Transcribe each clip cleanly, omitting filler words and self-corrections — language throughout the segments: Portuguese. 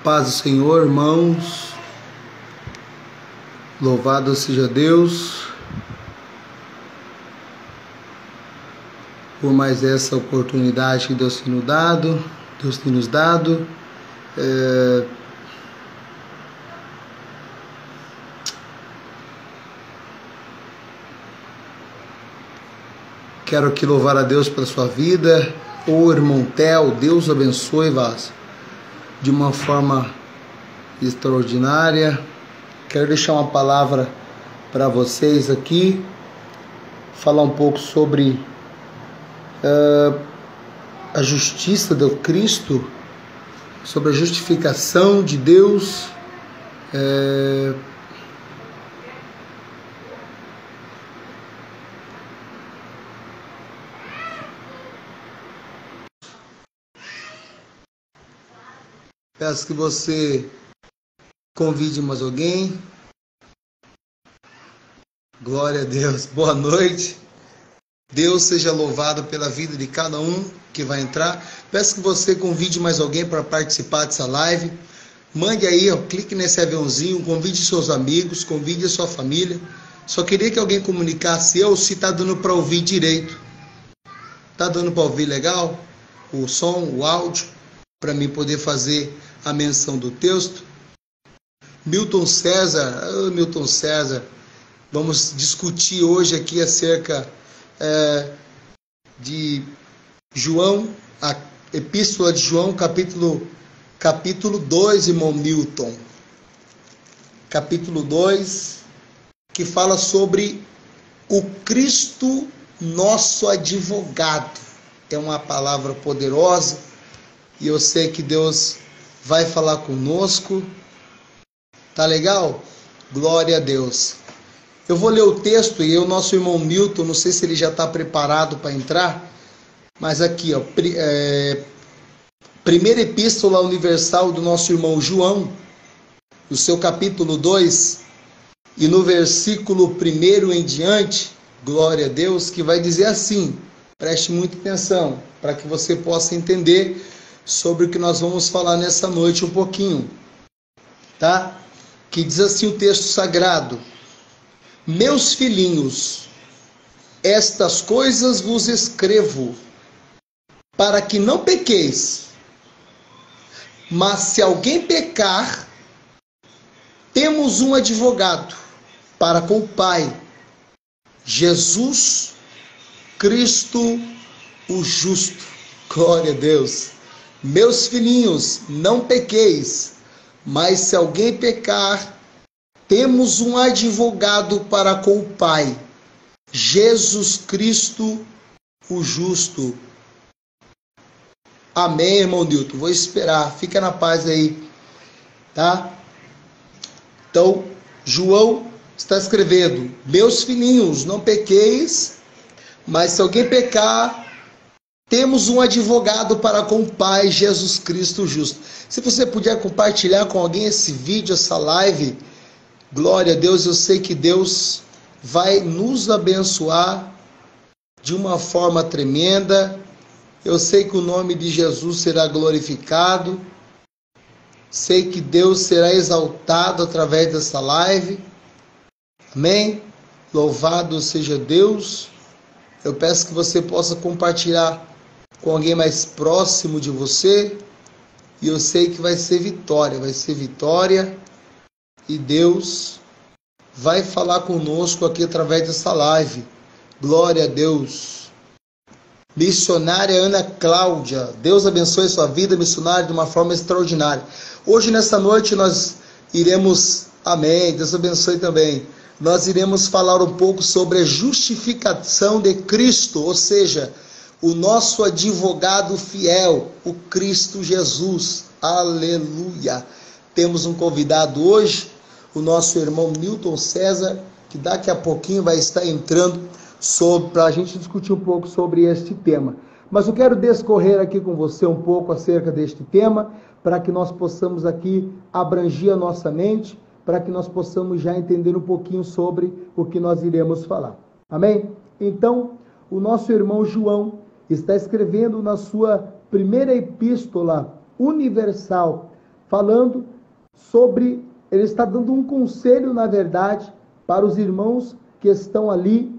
Paz do Senhor, irmãos. Louvado seja Deus por mais essa oportunidade que Deus tem nos dado. Quero aqui louvar a Deus pela sua vida. Ô irmão Theo, Deus abençoe vás de uma forma extraordinária. Quero deixar uma palavra para vocês aqui, falar um pouco sobre a justiça do Cristo, sobre a justificação de Deus. Peço que você convide mais alguém. Glória a Deus. Boa noite. Deus seja louvado pela vida de cada um que vai entrar. Peço que você convide mais alguém para participar dessa live. Mande aí, clique nesse aviãozinho, convide seus amigos, convide a sua família. Só queria que alguém comunicasse se está dando para ouvir direito. Está dando para ouvir legal? O som, o áudio, para mim poder fazer a menção do texto. Milton César, vamos discutir hoje aqui acerca de João, a Epístola de João, capítulo 2, irmão Milton. Capítulo 2, que fala sobre o Cristo nosso advogado. É uma palavra poderosa e eu sei que Deus vai falar conosco. Tá legal? Glória a Deus. Eu vou ler o texto e o nosso irmão Milton, não sei se ele já está preparado para entrar, mas aqui, primeira epístola universal do nosso irmão João, no seu capítulo 2, e no versículo 1 em diante, glória a Deus, que vai dizer assim, preste muita atenção, para que você possa entender sobre o que nós vamos falar nessa noite um pouquinho, tá? Que diz assim o texto sagrado: meus filhinhos, estas coisas vos escrevo, para que não pequeis. Mas se alguém pecar, temos um advogado para com o Pai, Jesus Cristo o justo. Glória a Deus. Meus filhinhos, não pequeis, mas se alguém pecar, temos um advogado para com o Pai, Jesus Cristo o justo. Amém, irmão Nilton? Vou esperar, fica na paz aí, tá? Então, João está escrevendo: meus filhinhos, não pequeis, mas se alguém pecar, temos um advogado para com o Pai, Jesus Cristo justo. Se você puder compartilhar com alguém esse vídeo, essa live, glória a Deus, eu sei que Deus vai nos abençoar de uma forma tremenda. Eu sei que o nome de Jesus será glorificado. Sei que Deus será exaltado através dessa live. Amém? Louvado seja Deus. Eu peço que você possa compartilhar com alguém mais próximo de você, e eu sei que vai ser vitória, e Deus vai falar conosco aqui através dessa live. Glória a Deus. Missionária Ana Cláudia, Deus abençoe sua vida, missionária, de uma forma extraordinária. Hoje, nessa noite, nós iremos, amém, Deus abençoe também, nós iremos falar um pouco sobre a justificação de Cristo, ou seja, o nosso advogado fiel, o Cristo Jesus. Aleluia. Temos um convidado hoje, o nosso irmão Milton César, que daqui a pouquinho vai estar entrando para a gente discutir um pouco sobre este tema. Mas eu quero discorrer aqui com você um pouco acerca deste tema, para que nós possamos aqui abranger a nossa mente, para que nós possamos já entender um pouquinho sobre o que nós iremos falar. Amém? Então, o nosso irmão João está escrevendo na sua primeira epístola universal falando sobre, ele está dando um conselho, na verdade, para os irmãos que estão ali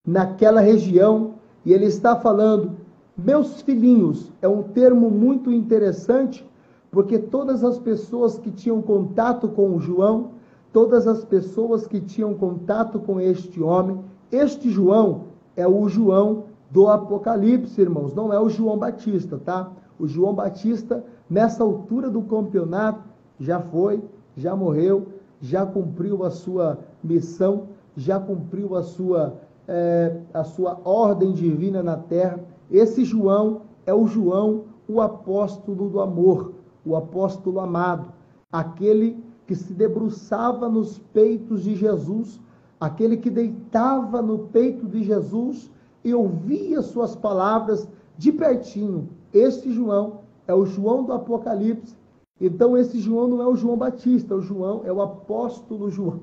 naquela região, e ele está falando, meus filhinhos, é um termo muito interessante, porque todas as pessoas que tinham contato com o João, todas as pessoas que tinham contato com este homem, este João é o João do Apocalipse, irmãos, não é o João Batista, tá? O João Batista, nessa altura do campeonato, já foi, já morreu, já cumpriu a sua missão, já cumpriu a sua ordem divina na terra. Esse João é o João, o apóstolo do amor, o apóstolo amado, aquele que se debruçava nos peitos de Jesus, aquele que deitava no peito de Jesus e ouvia suas palavras de pertinho. Este João é o João do Apocalipse. Então esse João não é o João Batista, o João é o apóstolo João.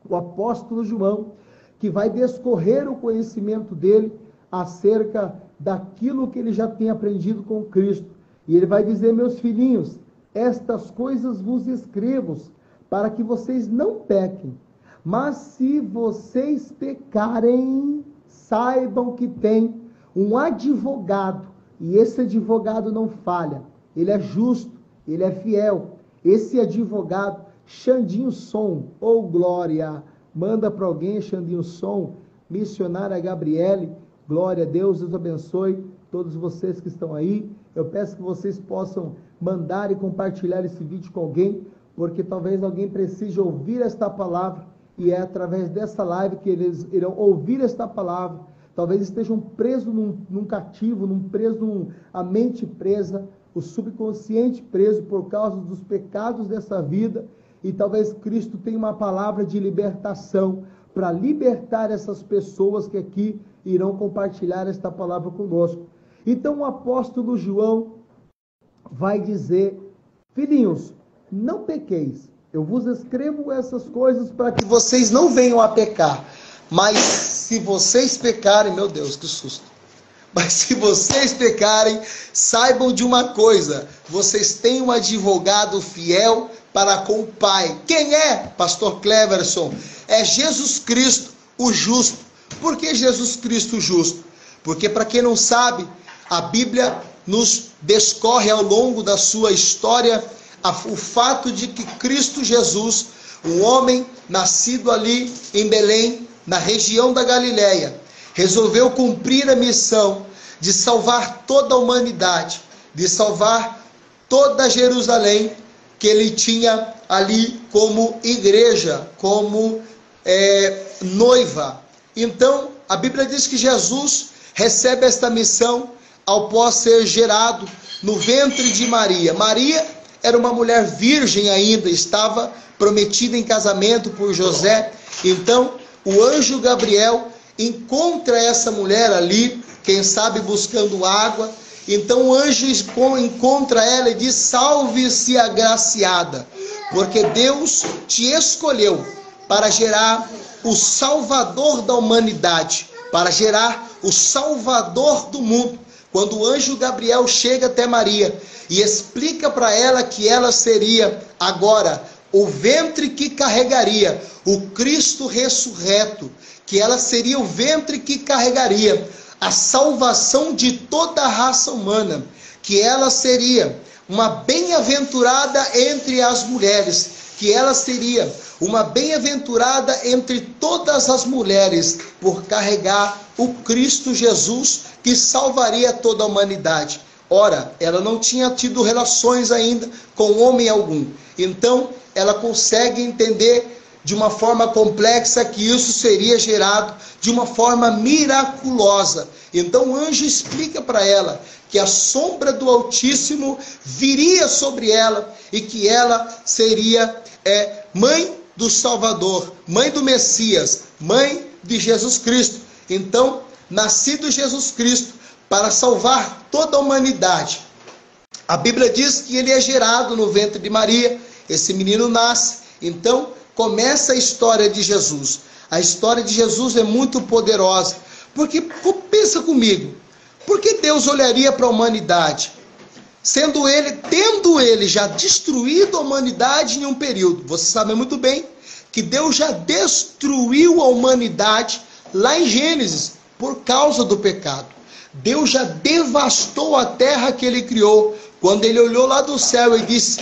O apóstolo João, que vai discorrer o conhecimento dele acerca daquilo que ele já tem aprendido com Cristo. E ele vai dizer, meus filhinhos, estas coisas vos escrevo, para que vocês não pequem. Mas se vocês pecarem, saibam que tem um advogado, e esse advogado não falha, ele é justo, ele é fiel. Esse advogado, Xandinho Som, ou glória, manda para alguém, Xandinho Som, missionária Gabriele, glória a Deus, Deus abençoe todos vocês que estão aí. Eu peço que vocês possam mandar e compartilhar esse vídeo com alguém, porque talvez alguém precise ouvir esta palavra, e é através dessa live que eles irão ouvir esta palavra. Talvez estejam presos num cativo, a mente presa, o subconsciente preso por causa dos pecados dessa vida, e talvez Cristo tenha uma palavra de libertação para libertar essas pessoas que aqui irão compartilhar esta palavra conosco. Então o apóstolo João vai dizer, filhinhos, não pequeis, eu vos escrevo essas coisas para que vocês não venham a pecar, mas se vocês pecarem, meu Deus, que susto, mas se vocês pecarem, saibam de uma coisa, vocês têm um advogado fiel para com o Pai. Quem é, pastor Cleverson? É Jesus Cristo, o justo. Por que Jesus Cristo o justo? Porque, para quem não sabe, a Bíblia nos descorre ao longo da sua história o fato de que Cristo Jesus, um homem nascido ali em Belém, na região da Galileia, resolveu cumprir a missão de salvar toda a humanidade, de salvar toda Jerusalém, que ele tinha ali como igreja, como noiva. Então, a Bíblia diz que Jesus recebe esta missão após ser gerado no ventre de Maria. Maria era uma mulher virgem ainda, estava prometida em casamento por José. Então, o anjo Gabriel encontra essa mulher ali, quem sabe buscando água. Então o anjo encontra ela e diz, salve-se agraciada, porque Deus te escolheu para gerar o Salvador da humanidade, para gerar o Salvador do mundo. Quando o anjo Gabriel chega até Maria e explica para ela que ela seria agora o ventre que carregaria o Cristo ressurreto, que ela seria o ventre que carregaria a salvação de toda a raça humana, que ela seria uma bem-aventurada entre as mulheres, que ela seria uma bem-aventurada entre todas as mulheres, por carregar o Cristo Jesus, que salvaria toda a humanidade. Ora, ela não tinha tido relações ainda com homem algum. Então, ela consegue entender de uma forma complexa que isso seria gerado de uma forma miraculosa. Então o anjo explica para ela que a sombra do Altíssimo viria sobre ela e que ela seria mãe do Salvador, mãe do Messias, mãe de Jesus Cristo. Então, nascido Jesus Cristo para salvar toda a humanidade. A Bíblia diz que ele é gerado no ventre de Maria, esse menino nasce. Então, começa a história de Jesus. A história de Jesus é muito poderosa. Porque, pensa comigo, por que Deus olharia para a humanidade? tendo ele já destruído a humanidade em um período. Você sabe muito bem que Deus já destruiu a humanidade lá em Gênesis por causa do pecado. Deus já devastou a terra que ele criou, quando ele olhou lá do céu e disse: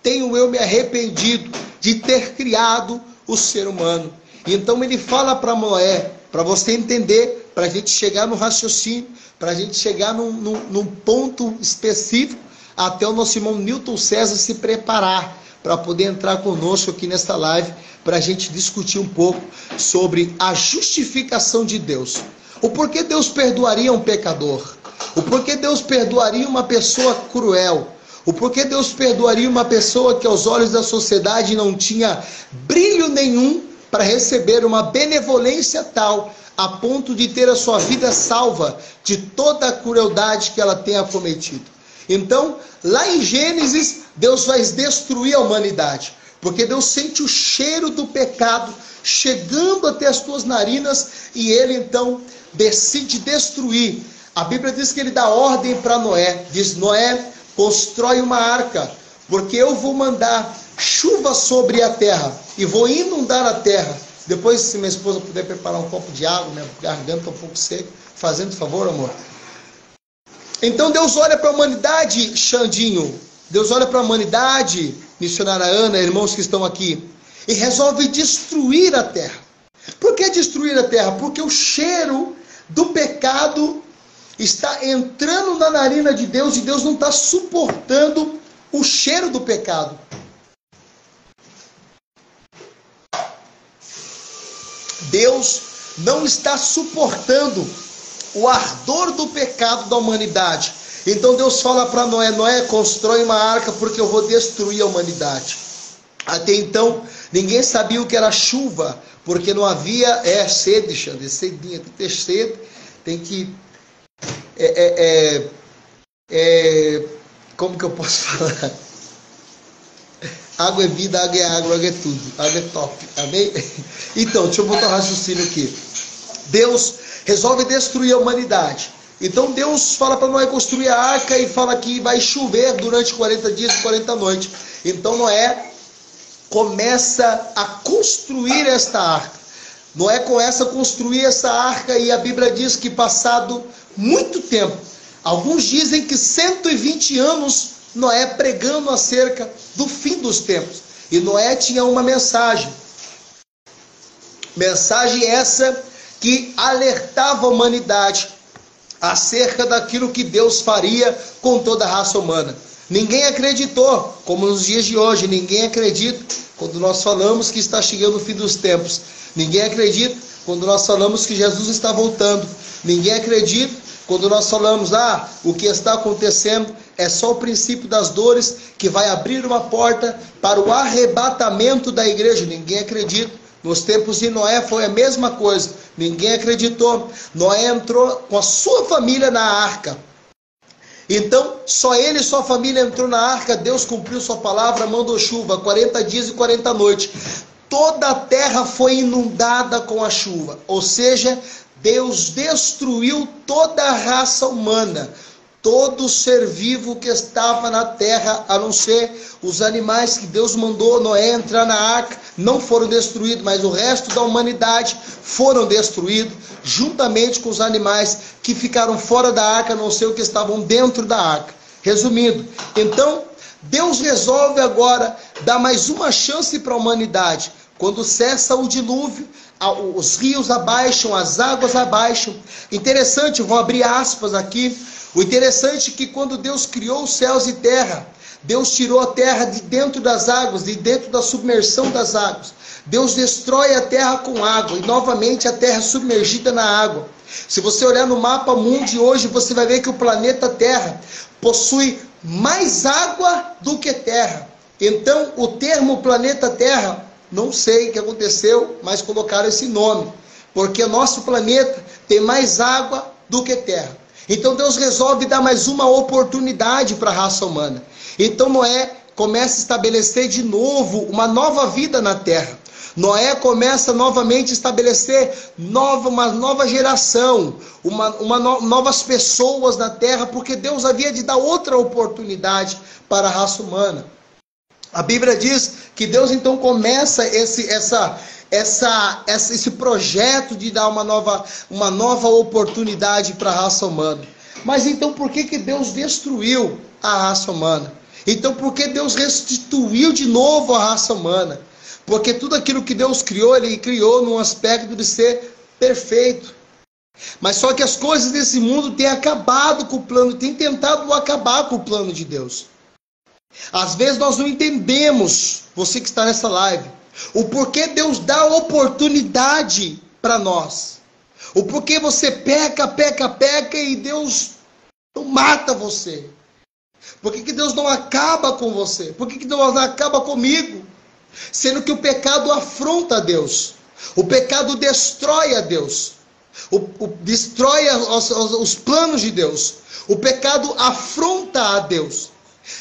tenho eu me arrependido de ter criado o ser humano. Então ele fala para Noé, para você entender, para a gente chegar no raciocínio, para a gente chegar num ponto específico, até o nosso irmão Newton César se preparar para poder entrar conosco aqui nesta live, para a gente discutir um pouco sobre a justificação de Deus. O porquê Deus perdoaria um pecador? O porquê Deus perdoaria uma pessoa cruel? O porquê Deus perdoaria uma pessoa que aos olhos da sociedade não tinha brilho nenhum para receber uma benevolência tal, a ponto de ter a sua vida salva de toda a crueldade que ela tenha cometido? Então, lá em Gênesis, Deus vai destruir a humanidade, porque Deus sente o cheiro do pecado chegando até as tuas narinas, e ele então decide destruir. A Bíblia diz que ele dá ordem para Noé, diz: Noé, constrói uma arca, porque eu vou mandar chuva sobre a terra, e vou inundar a terra. Depois, se minha esposa puder preparar um copo de água, minha garganta está um pouco seca, fazendo favor, amor. Então Deus olha para a humanidade, Xandinho, Deus olha para a humanidade, missionária Ana, irmãos que estão aqui, e resolve destruir a terra. Por que destruir a terra? Porque o cheiro do pecado está entrando na narina de Deus, e Deus não está suportando o cheiro do pecado. Deus não está suportando o ardor do pecado da humanidade. Então Deus fala para Noé: Noé, constrói uma arca, porque eu vou destruir a humanidade. Até então, ninguém sabia o que era chuva, porque não havia sede, Xande, cedinha, tem que ter sede, tem que... como que eu posso falar? Água é vida, água é água, água é tudo, água é top, amém? Então, deixa eu botar um raciocínio aqui. Deus resolve destruir a humanidade. Então Deus fala para Noé construir a arca, e fala que vai chover durante 40 dias e 40 noites. Então Noé começa a construir esta arca. Noé começa a construir essa arca, e a Bíblia diz que passado muito tempo, alguns dizem que 120 anos, Noé pregando acerca do fim dos tempos. E Noé tinha uma mensagem. Mensagem essa que alertava a humanidade acerca daquilo que Deus faria com toda a raça humana. Ninguém acreditou, como nos dias de hoje, ninguém acredita quando nós falamos que está chegando o fim dos tempos. Ninguém acredita quando nós falamos que Jesus está voltando. Ninguém acredita quando nós falamos: o que está acontecendo é só o princípio das dores, que vai abrir uma porta para o arrebatamento da igreja. Ninguém acredita. Nos tempos de Noé foi a mesma coisa. Ninguém acreditou. Noé entrou com a sua família na arca. Então, só ele e sua família entrou na arca. Deus cumpriu sua palavra, mandou chuva, 40 dias e 40 noites. Toda a terra foi inundada com a chuva. Ou seja, Deus destruiu toda a raça humana. Todo ser vivo que estava na terra, a não ser os animais que Deus mandou Noé entrar na arca, não foram destruídos, mas o resto da humanidade foram destruídos, juntamente com os animais que ficaram fora da arca, a não ser os que estavam dentro da arca. Resumindo, então, Deus resolve agora dar mais uma chance para a humanidade. Quando cessa o dilúvio, os rios abaixam, as águas abaixam. Interessante, vou abrir aspas aqui. O interessante é que quando Deus criou os céus e terra, Deus tirou a terra de dentro das águas, de dentro da submersão das águas. Deus destrói a terra com água, e novamente a terra é submergida na água. Se você olhar no mapa mundo de hoje, você vai ver que o planeta Terra possui mais água do que terra. Então, o termo planeta Terra, não sei o que aconteceu, mas colocaram esse nome, porque nosso planeta tem mais água do que terra. Então Deus resolve dar mais uma oportunidade para a raça humana. Então Noé começa a estabelecer de novo uma nova vida na terra. Noé começa novamente a estabelecer uma nova geração, novas pessoas na terra, porque Deus havia de dar outra oportunidade para a raça humana. A Bíblia diz que Deus então começa esse projeto de dar uma nova oportunidade para a raça humana. Mas então por que Deus destruiu a raça humana? Então por que Deus restituiu de novo a raça humana? Porque tudo aquilo que Deus criou, Ele criou num aspecto de ser perfeito. Mas só que as coisas desse mundo têm acabado com o plano, têm tentado acabar com o plano de Deus. Às vezes nós não entendemos, você que está nessa live, o porquê Deus dá oportunidade para nós. O porquê você peca e Deus não mata você. Por que Deus não acaba com você? Por que Deus não acaba comigo? Sendo que o pecado afronta a Deus. O pecado destrói a Deus. Destrói os planos de Deus. O pecado afronta a Deus.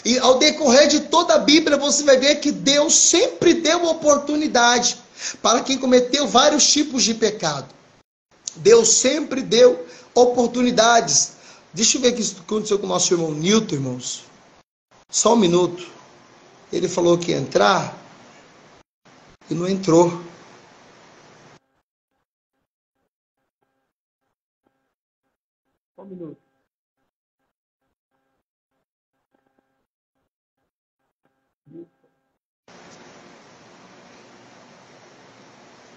E ao decorrer de toda a Bíblia você vai ver que Deus sempre deu oportunidade para quem cometeu vários tipos de pecado. Deus sempre deu oportunidades. Deixa eu ver o que aconteceu com o nosso irmão Newton, irmãos. Só um minuto. Ele falou que ia entrar e não entrou. Só um minuto.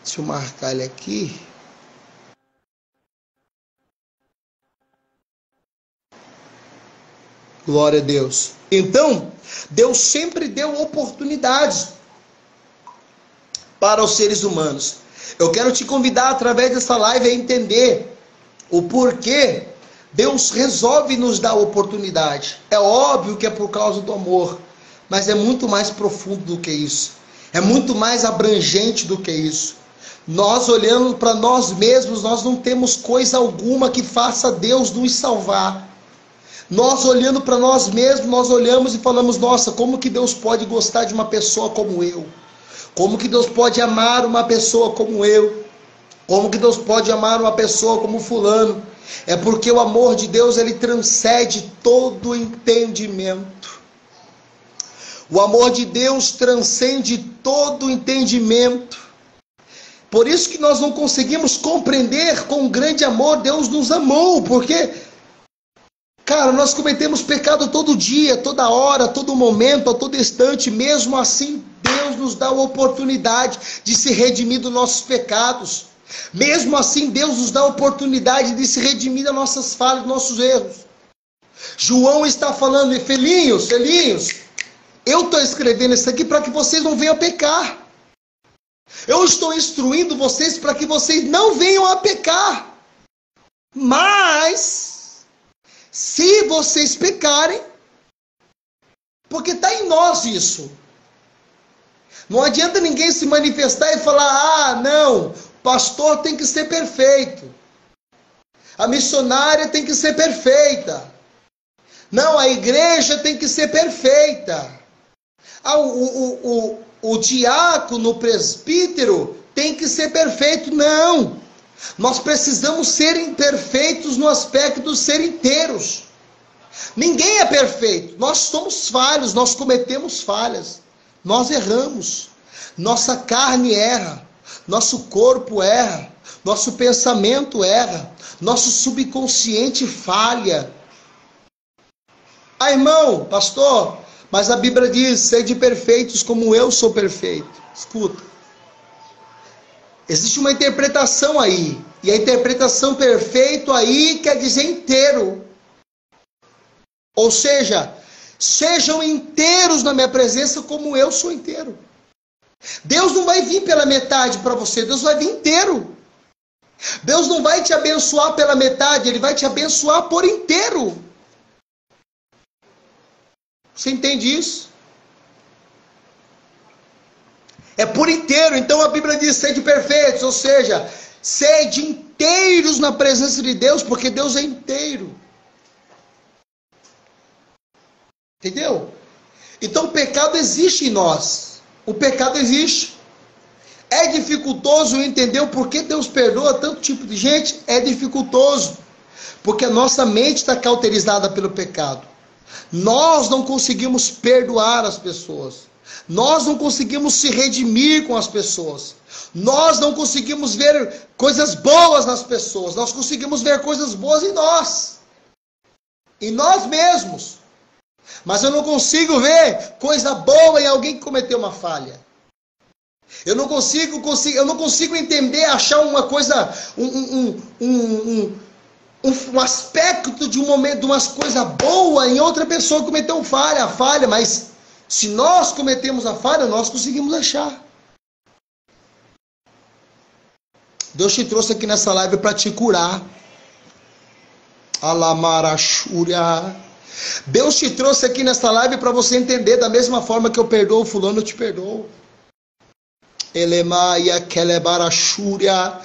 Deixa eu marcar ele aqui. Glória a Deus. Então, Deus sempre deu oportunidades para os seres humanos. Eu quero te convidar através dessa live a entender o porquê Deus resolve nos dar oportunidade. É óbvio que é por causa do amor, mas é muito mais profundo do que isso. É muito mais abrangente do que isso. Nós olhando para nós mesmos, nós não temos coisa alguma que faça Deus nos salvar. Nós olhando para nós mesmos, nós olhamos e falamos, nossa, como que Deus pode gostar de uma pessoa como eu? Como que Deus pode amar uma pessoa como eu? Como que Deus pode amar uma pessoa como fulano? É porque o amor de Deus, ele transcende todo entendimento. O amor de Deus transcende todo entendimento. Por isso que nós não conseguimos compreender com grande amor Deus nos amou, porque, cara, nós cometemos pecado todo dia, toda hora, todo momento, a todo instante. Mesmo assim, Deus nos dá a oportunidade de se redimir dos nossos pecados. Mesmo assim, Deus nos dá a oportunidade de se redimir das nossas falhas, dos nossos erros. João está falando, filhinhos, eu estou escrevendo isso aqui para que vocês não venham a pecar. Eu estou instruindo vocês para que vocês não venham a pecar. Mas, se vocês pecarem, porque está em nós isso. Não adianta ninguém se manifestar e falar, ah, não, o pastor tem que ser perfeito. A missionária tem que ser perfeita. Não, a igreja tem que ser perfeita. Ah, o diácono, o presbítero tem que ser perfeito. Não. Nós precisamos ser perfeitos no aspecto de ser inteiros. Ninguém é perfeito. Nós somos falhos, nós cometemos falhas. Nós erramos. Nossa carne erra. Nosso corpo erra. Nosso pensamento erra. Nosso subconsciente falha. Ah, irmão, pastor, mas a Bíblia diz, sede perfeitos como eu sou perfeito. Escuta. Existe uma interpretação aí. E a interpretação perfeito aí quer dizer inteiro. Ou seja, sejam inteiros na minha presença como eu sou inteiro. Deus não vai vir pela metade para você, Deus vai vir inteiro. Deus não vai te abençoar pela metade, Ele vai te abençoar por inteiro. Você entende isso? É por inteiro. Então a Bíblia diz, sede perfeitos, ou seja, sede inteiros na presença de Deus, porque Deus é inteiro. Entendeu? Então o pecado existe em nós. O pecado existe. É dificultoso entender o porquê Deus perdoa tanto tipo de gente? É dificultoso, porque a nossa mente está cauterizada pelo pecado. Nós não conseguimos perdoar as pessoas. Nós não conseguimos se redimir com as pessoas. Nós não conseguimos ver coisas boas nas pessoas. Nós conseguimos ver coisas boas em nós. Em nós mesmos. Mas eu não consigo ver coisa boa em alguém que cometeu uma falha. Eu não consigo entender, achar uma coisa, um aspecto de um momento, de umas coisas boas em outra pessoa que cometeu falha, mas se nós cometemos a falha, nós conseguimos achar. Deus te trouxe aqui nessa live para te curar. Alamarachúria. Deus te trouxe aqui nessa live para você entender, da mesma forma que eu perdoo fulano, eu te perdoo. Elemaia Kelebarachúria.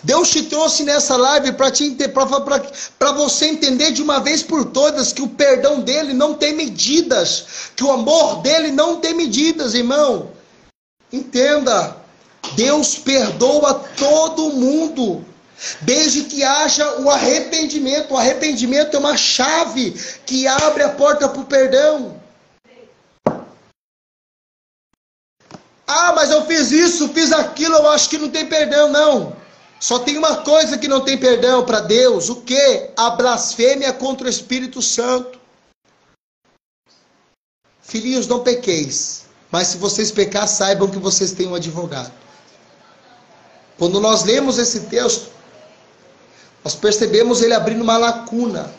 Deus te trouxe nessa live para você entender de uma vez por todas que o perdão dele não tem medidas, que o amor dele não tem medidas, irmão. Entenda, Deus perdoa todo mundo, desde que haja o arrependimento. O arrependimento é uma chave que abre a porta para o perdão. Ah, mas eu fiz isso, fiz aquilo, eu acho que não tem perdão. Não. Só tem uma coisa que não tem perdão para Deus. O quê? A blasfêmia contra o Espírito Santo. Filhinhos, não pequeis. Mas se vocês pecar, saibam que vocês têm um advogado. Quando nós lemos esse texto, nós percebemos ele abrindo uma lacuna.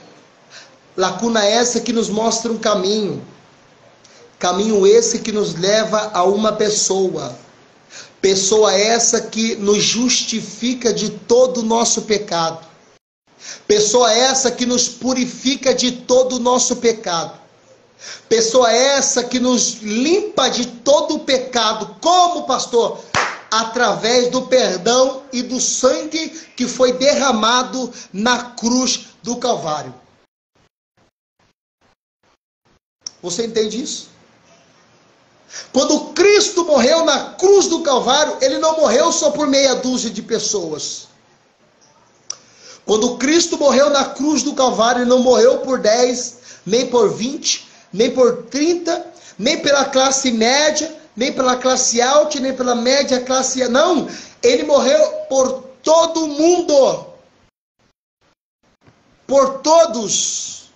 Lacuna essa que nos mostra um caminho. Caminho esse que nos leva a uma pessoa. Pessoa essa que nos justifica de todo o nosso pecado. Pessoa essa que nos purifica de todo o nosso pecado. Pessoa essa que nos limpa de todo o pecado. Como, pastor? Através do perdão e do sangue que foi derramado na cruz do Calvário. Você entende isso? Quando Cristo morreu na cruz do Calvário, ele não morreu só por meia dúzia de pessoas. Quando Cristo morreu na cruz do Calvário, ele não morreu por 10, nem por 20, nem por 30, nem pela classe média, nem pela classe alta, nem pela média classe... Não, ele morreu por todo mundo. Por todos.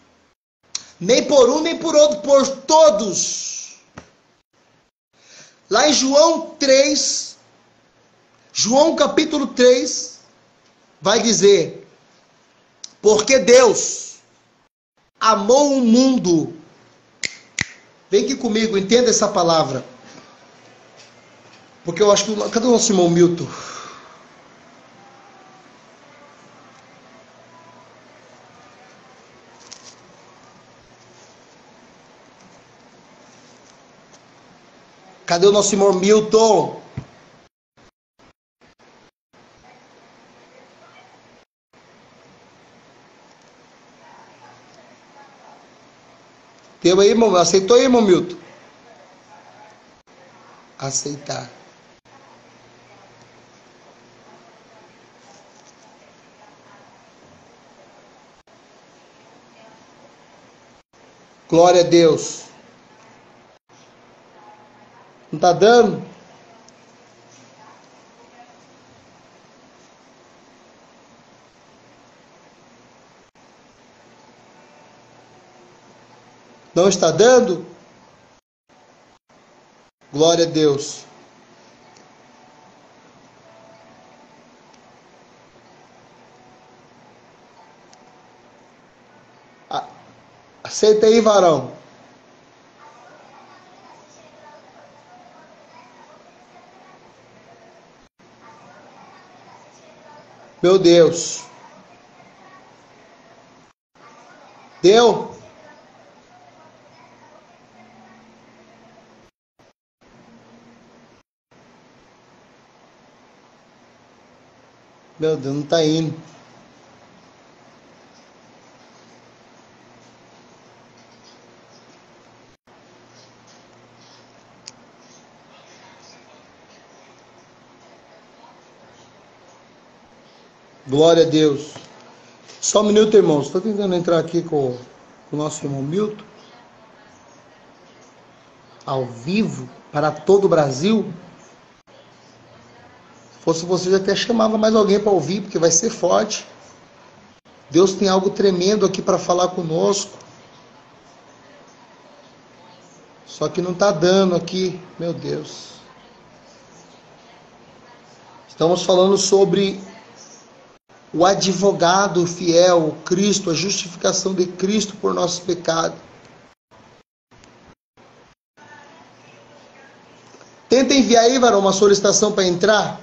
Nem por um, nem por outro, por todos. Lá em João 3, João capítulo 3, vai dizer: porque Deus amou o mundo. Vem aqui comigo, entenda essa palavra. Porque eu acho que... Cadê o nosso irmão Milton? Cadê o nosso irmão Milton? Deu aí, irmão? Aceitou aí, irmão Milton? Aceitar. Glória a Deus. Não está dando? Não está dando? Glória a Deus. Aceita aí, varão. Meu Deus. Deu? Meu Deus, não está indo. Glória a Deus. Só um minuto, irmãos. Estou tentando entrar aqui com o nosso irmão Milton. Ao vivo, para todo o Brasil. Se fosse você, já até chamava mais alguém para ouvir, porque vai ser forte. Deus tem algo tremendo aqui para falar conosco. Só que não está dando aqui, meu Deus. Estamos falando sobre o advogado fiel, Cristo, a justificação de Cristo por nosso pecado. Tenta enviar aí, varão, uma solicitação para entrar.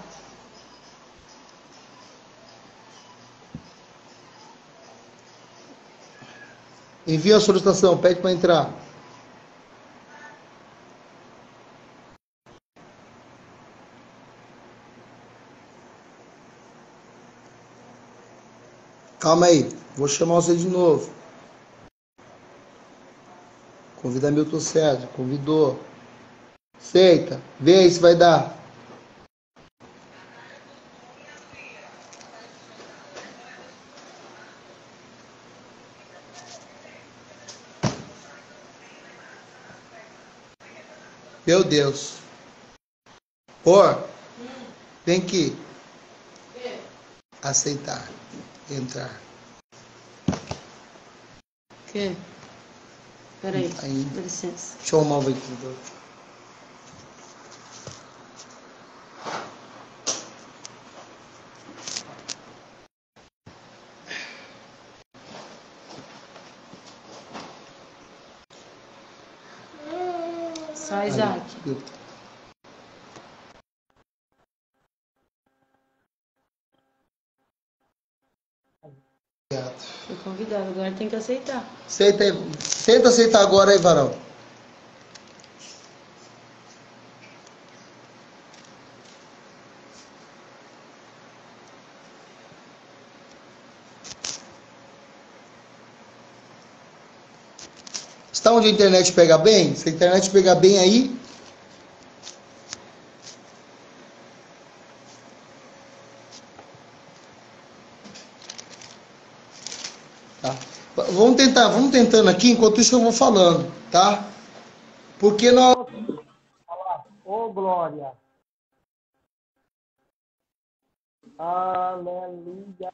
Envia a solicitação, pede para entrar. Calma aí, vou chamar você de novo. Convida Milton César, convidou. Aceita, vê aí se vai dar. Meu Deus. Por, vem aqui. Aceitar, entrar. Que? Peraí, dá licença. Deixa eu arrumar o ventilador. Só Isaac. Foi convidado, agora tem que aceitar. Aceita aí. Tenta aceitar agora aí, varão. Está onde a internet pega bem? Se a internet pegar bem aí. Tá. Vamos tentando aqui, enquanto isso eu vou falando, tá? Porque nós. Ô, glória. Aleluia.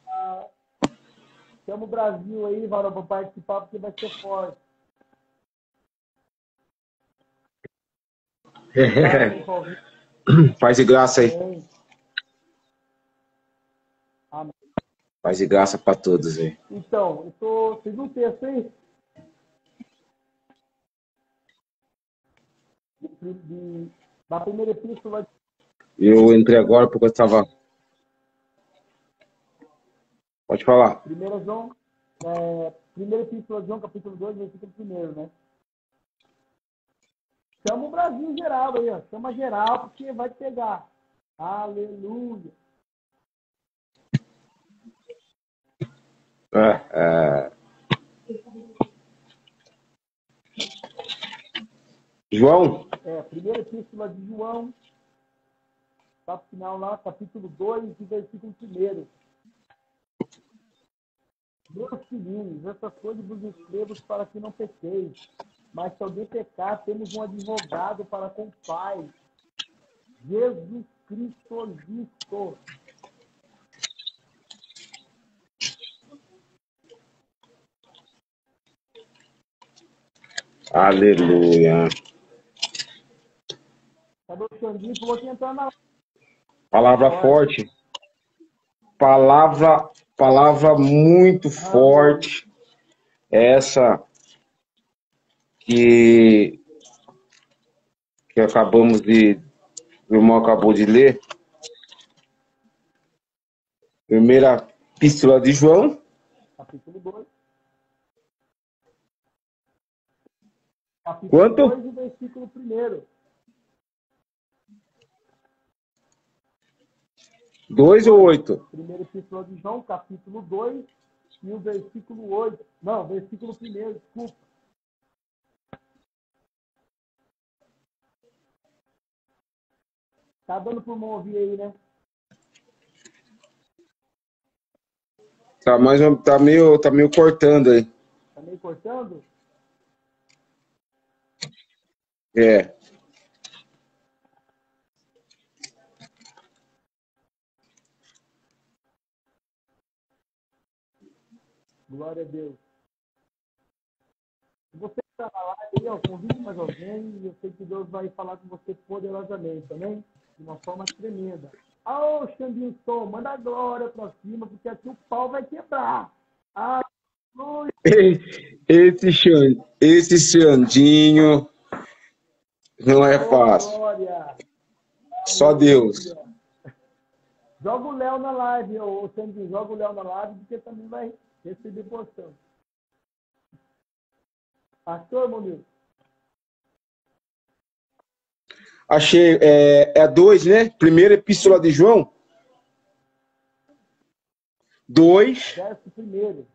Chama o Brasil aí, varão, para participar, porque vai ser forte. Paz e graça aí. Amém. Paz e graça para todos aí. Então, vocês não texto aí? Da primeira epístola. Eu entrei agora porque eu estava. Pode falar. Primeira epístola de João, capítulo 2, versículo 1, né? Chama o Brasil geral aí, ó. Chama geral, porque vai pegar. Aleluia. João? Primeira epístola de João, tá final lá, capítulo 2, versículo 1. Meus filhinhos, essas coisas vos escrevo para que não pequeis. Mas se alguém pecar, temos um advogado para com o Pai, Jesus Cristo. Aleluia. Cadê o Xandinho? Falou que entrar na... Palavra forte. Palavra muito forte. Essa que acabamos de... O irmão acabou de ler. Primeira epístola de João. Capítulo 2. Capítulo Quanto? 2 e versículo 1. 2 ou 8? Primeira epístola de João, capítulo 2 e o versículo 8. Não, versículo 1, desculpa. Tá dando para o irmão ouvir aí, né? tá meio cortando aí. Tá meio cortando? É. Glória a Deus. Você está na live, ó, convide mais alguém e eu sei que Deus vai falar com você poderosamente, também, de uma forma tremenda. Ô, Xandinho Som, manda a glória pra cima, porque aqui o pau vai quebrar. Aleluia. Esse Xandinho não é fácil. Glória. Só Deus. Joga o Léo na live, ô Xandinho, joga o Léo na live, porque também vai receber porção. Pastor, Monil? Achei, é 2, né? Primeira epístola de João. 2. Verso 1.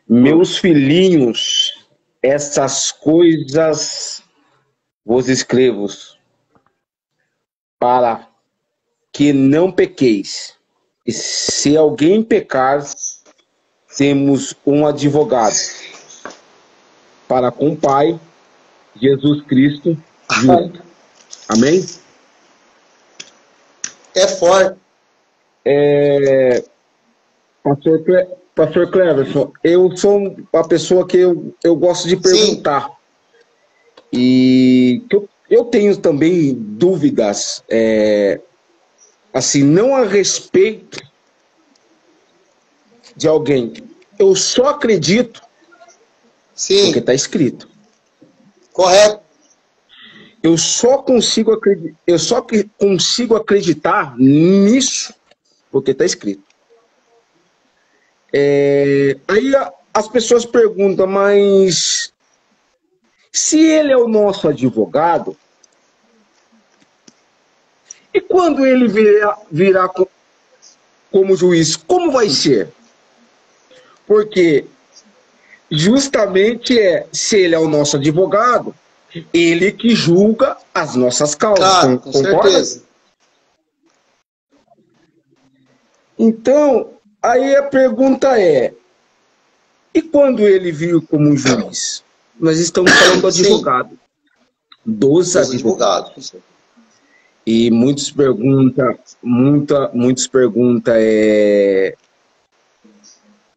Meus filhinhos, essas coisas vos escrevo para que não pequeis. E se alguém pecar, temos um advogado para com o Pai, Jesus Cristo, justo. Amém? É forte. Pastor Cleverson, eu sou uma pessoa que eu gosto de perguntar. Sim. E eu tenho também dúvidas, assim, não a respeito de alguém. Eu só acredito. Sim. Porque está escrito. Correto. Eu só consigo acreditar nisso porque está escrito. Aí as pessoas perguntam, mas se ele é o nosso advogado, e quando ele virá como juiz, como vai ser? Porque justamente se ele é o nosso advogado, ele que julga as nossas causas. Claro, com certeza. Então, aí a pergunta é, e quando ele vir como juiz? Nós estamos falando do advogado. Dos advogados. E muitos perguntam,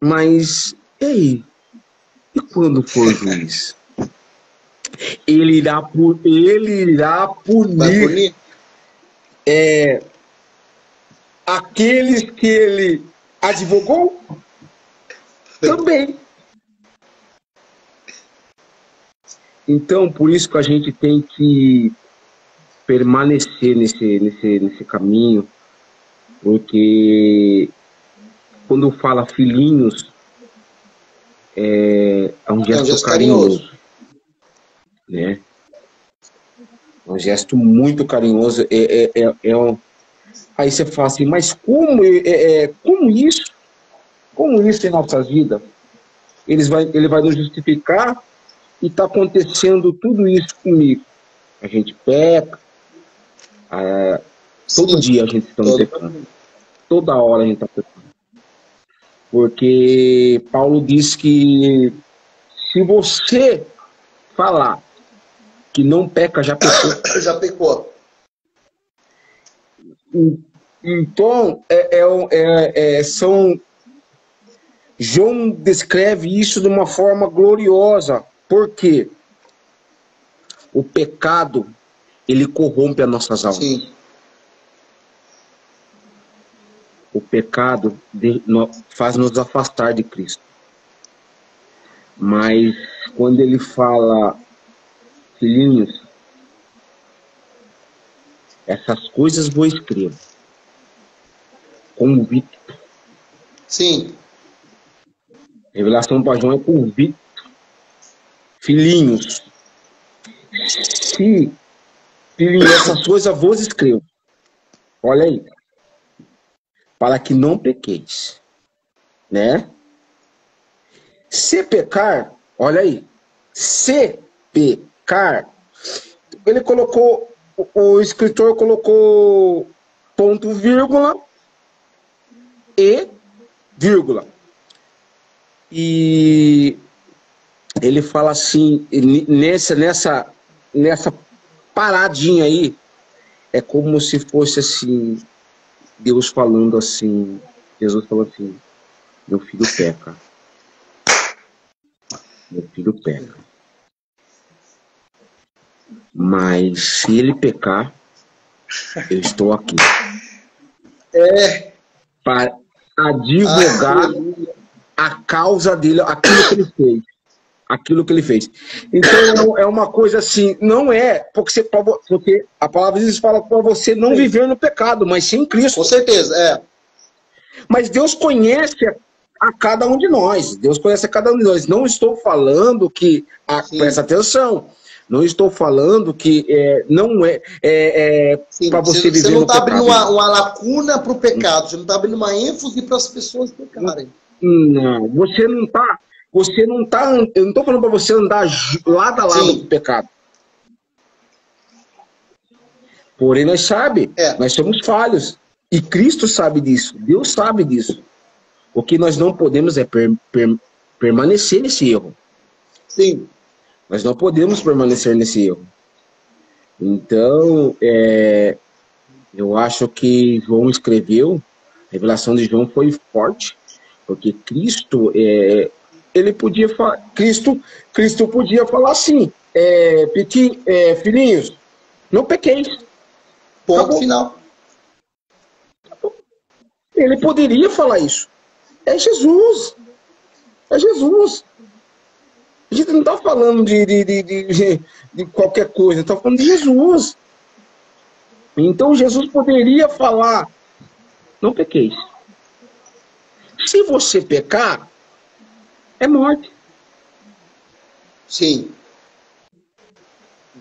mas e quando for juiz? Ele irá punir aqueles que ele advogou? Também. Então, por isso que a gente tem que permanecer nesse caminho, porque quando fala filhinhos, é um gesto carinhoso, né? É um gesto muito carinhoso. Aí você fala assim, mas como isso? Como isso em nossas vidas? Ele vai nos justificar e está acontecendo tudo isso comigo. A gente peca, todo dia a gente está pecando. Toda hora a gente está pecando. Porque Paulo diz que se você falar que não peca, já pecou. Já pecou. Então, João descreve isso de uma forma gloriosa. Por quê? O pecado, ele corrompe as nossas almas. Sim. O pecado faz nos afastar de Cristo. Mas quando ele fala, filhinhos, essas coisas vou escrever. Convicto. Sim. Revelação para João é convicto. Filhinhos, essas coisas vos escrevo. Olha aí. Para que não pequeis. Né? Se pecar, olha aí. se pecar, ele colocou, o escritor colocou ponto, vírgula e vírgula. E ele fala assim, nessa paradinha aí, é como se fosse assim, Deus falando assim, Jesus falou assim, meu filho peca. Meu filho peca. Mas se ele pecar, eu estou aqui. Para advogar a causa dele, aquilo que ele fez. Aquilo que ele fez. Então é uma coisa assim, não é porque a palavra de Deus fala para você não viver no pecado, mas sim em Cristo. Com certeza, é. Mas Deus conhece a cada um de nós. Deus conhece a cada um de nós. Não estou falando que, presta atenção, não estou falando que não é para você viver no pecado. Você não está abrindo uma lacuna para o pecado, você não está abrindo uma ênfase para as pessoas pecarem. Não, você não está, eu não estou falando para você andar lado a lado do pecado. Porém, nós sabemos, nós somos falhos. E Cristo sabe disso, Deus sabe disso. O que nós não podemos é permanecer nesse erro. Sim. Nós não podemos permanecer nesse erro. Então, eu acho que João escreveu, a revelação de João foi forte, porque Cristo, ele podia falar, Cristo podia falar assim, filhinhos, não pequeis. Ponto final. Ele poderia falar isso. É Jesus. É Jesus. A gente não está falando de qualquer coisa, está falando de Jesus. Então Jesus poderia falar, não pequeis. Se você pecar, é morte. Sim.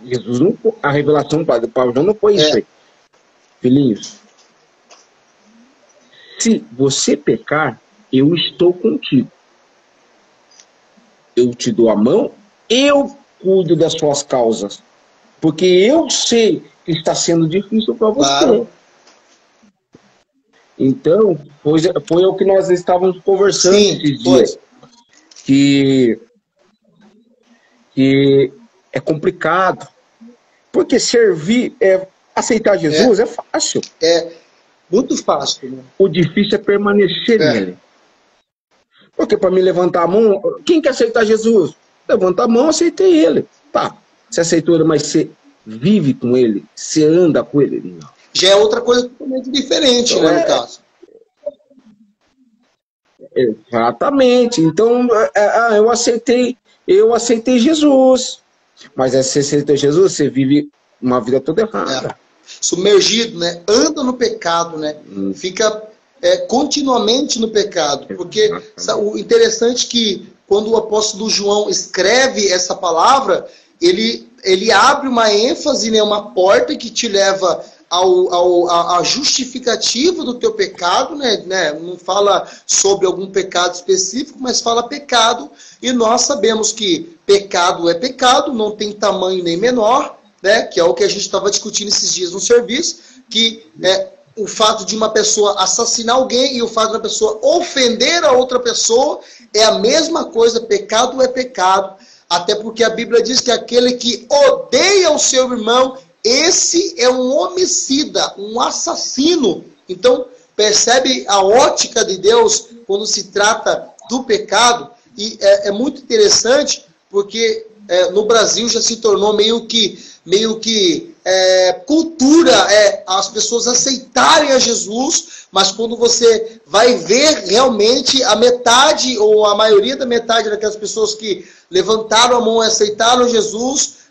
Jesus não, a revelação do Paulo não foi isso aí. Filhinhos, se você pecar, eu estou contigo. Eu te dou a mão, eu cuido das suas causas. Porque eu sei que está sendo difícil para você. Claro. Então, foi o que nós estávamos conversando esses dias. Que é complicado. Porque aceitar Jesus é fácil. É muito fácil. Né? O difícil é permanecer nele. Porque para me levantar a mão, quem quer aceitar Jesus? Levanta a mão, aceitei ele. Tá, você aceitou ele, mas você vive com ele? Você anda com ele? Não. Já é outra coisa totalmente diferente, então, né, no caso. Exatamente. Então, eu aceitei Jesus. Mas se você aceitou Jesus, você vive uma vida toda errada. Submergido, né? Anda no pecado, né? Fica continuamente no pecado. Porque o interessante é que quando o apóstolo João escreve essa palavra, ele abre uma ênfase, né? Uma porta que te leva a justificativa do teu pecado, né? Não fala sobre algum pecado específico, mas fala pecado. E nós sabemos que pecado é pecado, não tem tamanho nem menor, né? Que é o que a gente estava discutindo esses dias no serviço, que o fato de uma pessoa assassinar alguém e o fato de uma pessoa ofender a outra pessoa é a mesma coisa, pecado é pecado. Até porque a Bíblia diz que aquele que odeia o seu irmão, esse é um homicida, um assassino. Então, percebe a ótica de Deus quando se trata do pecado? E é muito interessante, porque no Brasil já se tornou meio que cultura as pessoas aceitarem a Jesus, mas quando você vai ver realmente a metade, ou a maioria da metade daquelas pessoas que levantaram a mão e aceitaram Jesus,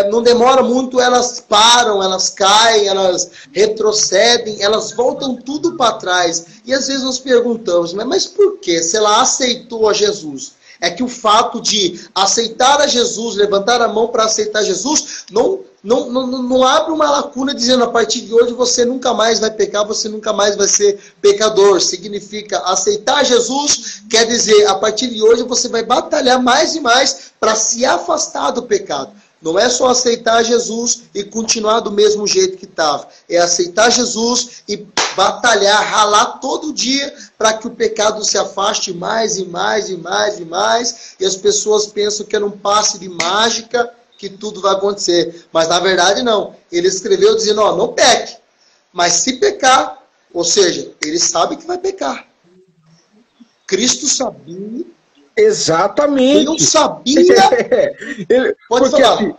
não demora muito, elas param, elas caem, elas retrocedem, elas voltam tudo para trás. E às vezes nós perguntamos, mas por quê? Se ela aceitou a Jesus? É que o fato de aceitar a Jesus, levantar a mão para aceitar Jesus, não não abre uma lacuna dizendo a partir de hoje você nunca mais vai pecar, você nunca mais vai ser pecador. Significa aceitar Jesus, quer dizer, a partir de hoje você vai batalhar mais e mais para se afastar do pecado. Não é só aceitar Jesus e continuar do mesmo jeito que estava. É aceitar Jesus e batalhar, ralar todo dia para que o pecado se afaste mais e mais e mais e mais. E as pessoas pensam que é num passe de mágica que tudo vai acontecer. Mas na verdade não. Ele escreveu dizendo, ó, não peque. Mas se pecar, ou seja, ele sabe que vai pecar. Cristo sabia. Exatamente. Ele não sabia. Pode falar. Assim,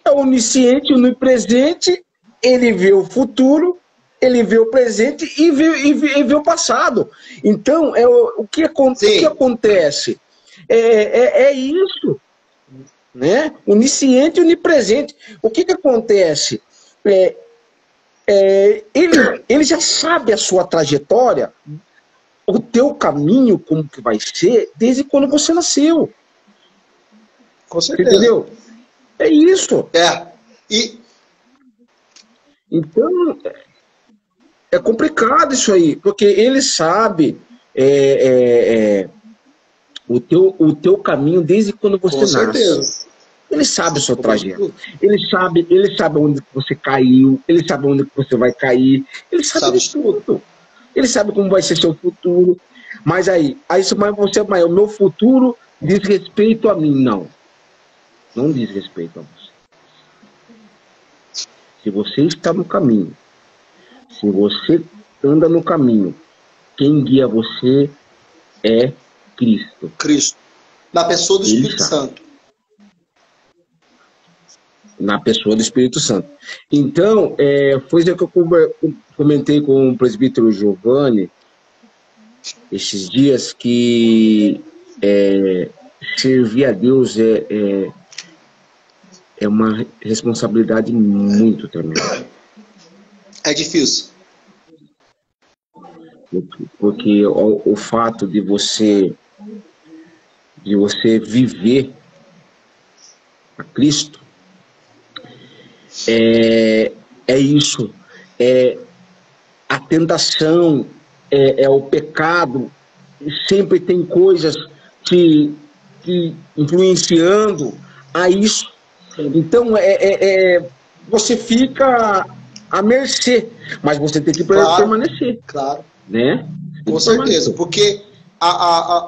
é onisciente, onipresente, ele vê o futuro, ele vê o presente e vê o passado. Então, o que acontece? É isso, né? Onisciente e onipresente. O que acontece? Ele já sabe a sua trajetória, o teu caminho, como que vai ser, desde quando você nasceu. Com certeza. Entendeu? É isso. Então, é complicado isso aí, porque ele sabe o teu caminho desde quando você nasce. Com certeza. Ele sabe o seu trajeto. Ele sabe onde você caiu, ele sabe onde você vai cair, ele sabe de tudo. Ele sabe como vai ser seu futuro. Mas o meu futuro diz respeito a mim. Não. Não diz respeito a você. Se você está no caminho, se você anda no caminho, quem guia você é Cristo. Cristo. Na pessoa do Espírito Santo. Na pessoa do Espírito Santo. Então, foi isso que eu comentei com o presbítero Giovanni esses dias, que servir a Deus é uma responsabilidade muito tremenda. É difícil. Porque o fato de você viver a Cristo é isso, a tentação, o pecado, sempre tem coisas que influenciando a isso. Então, você fica à mercê, mas você tem que permanecer. Claro. Né? Com certeza, porque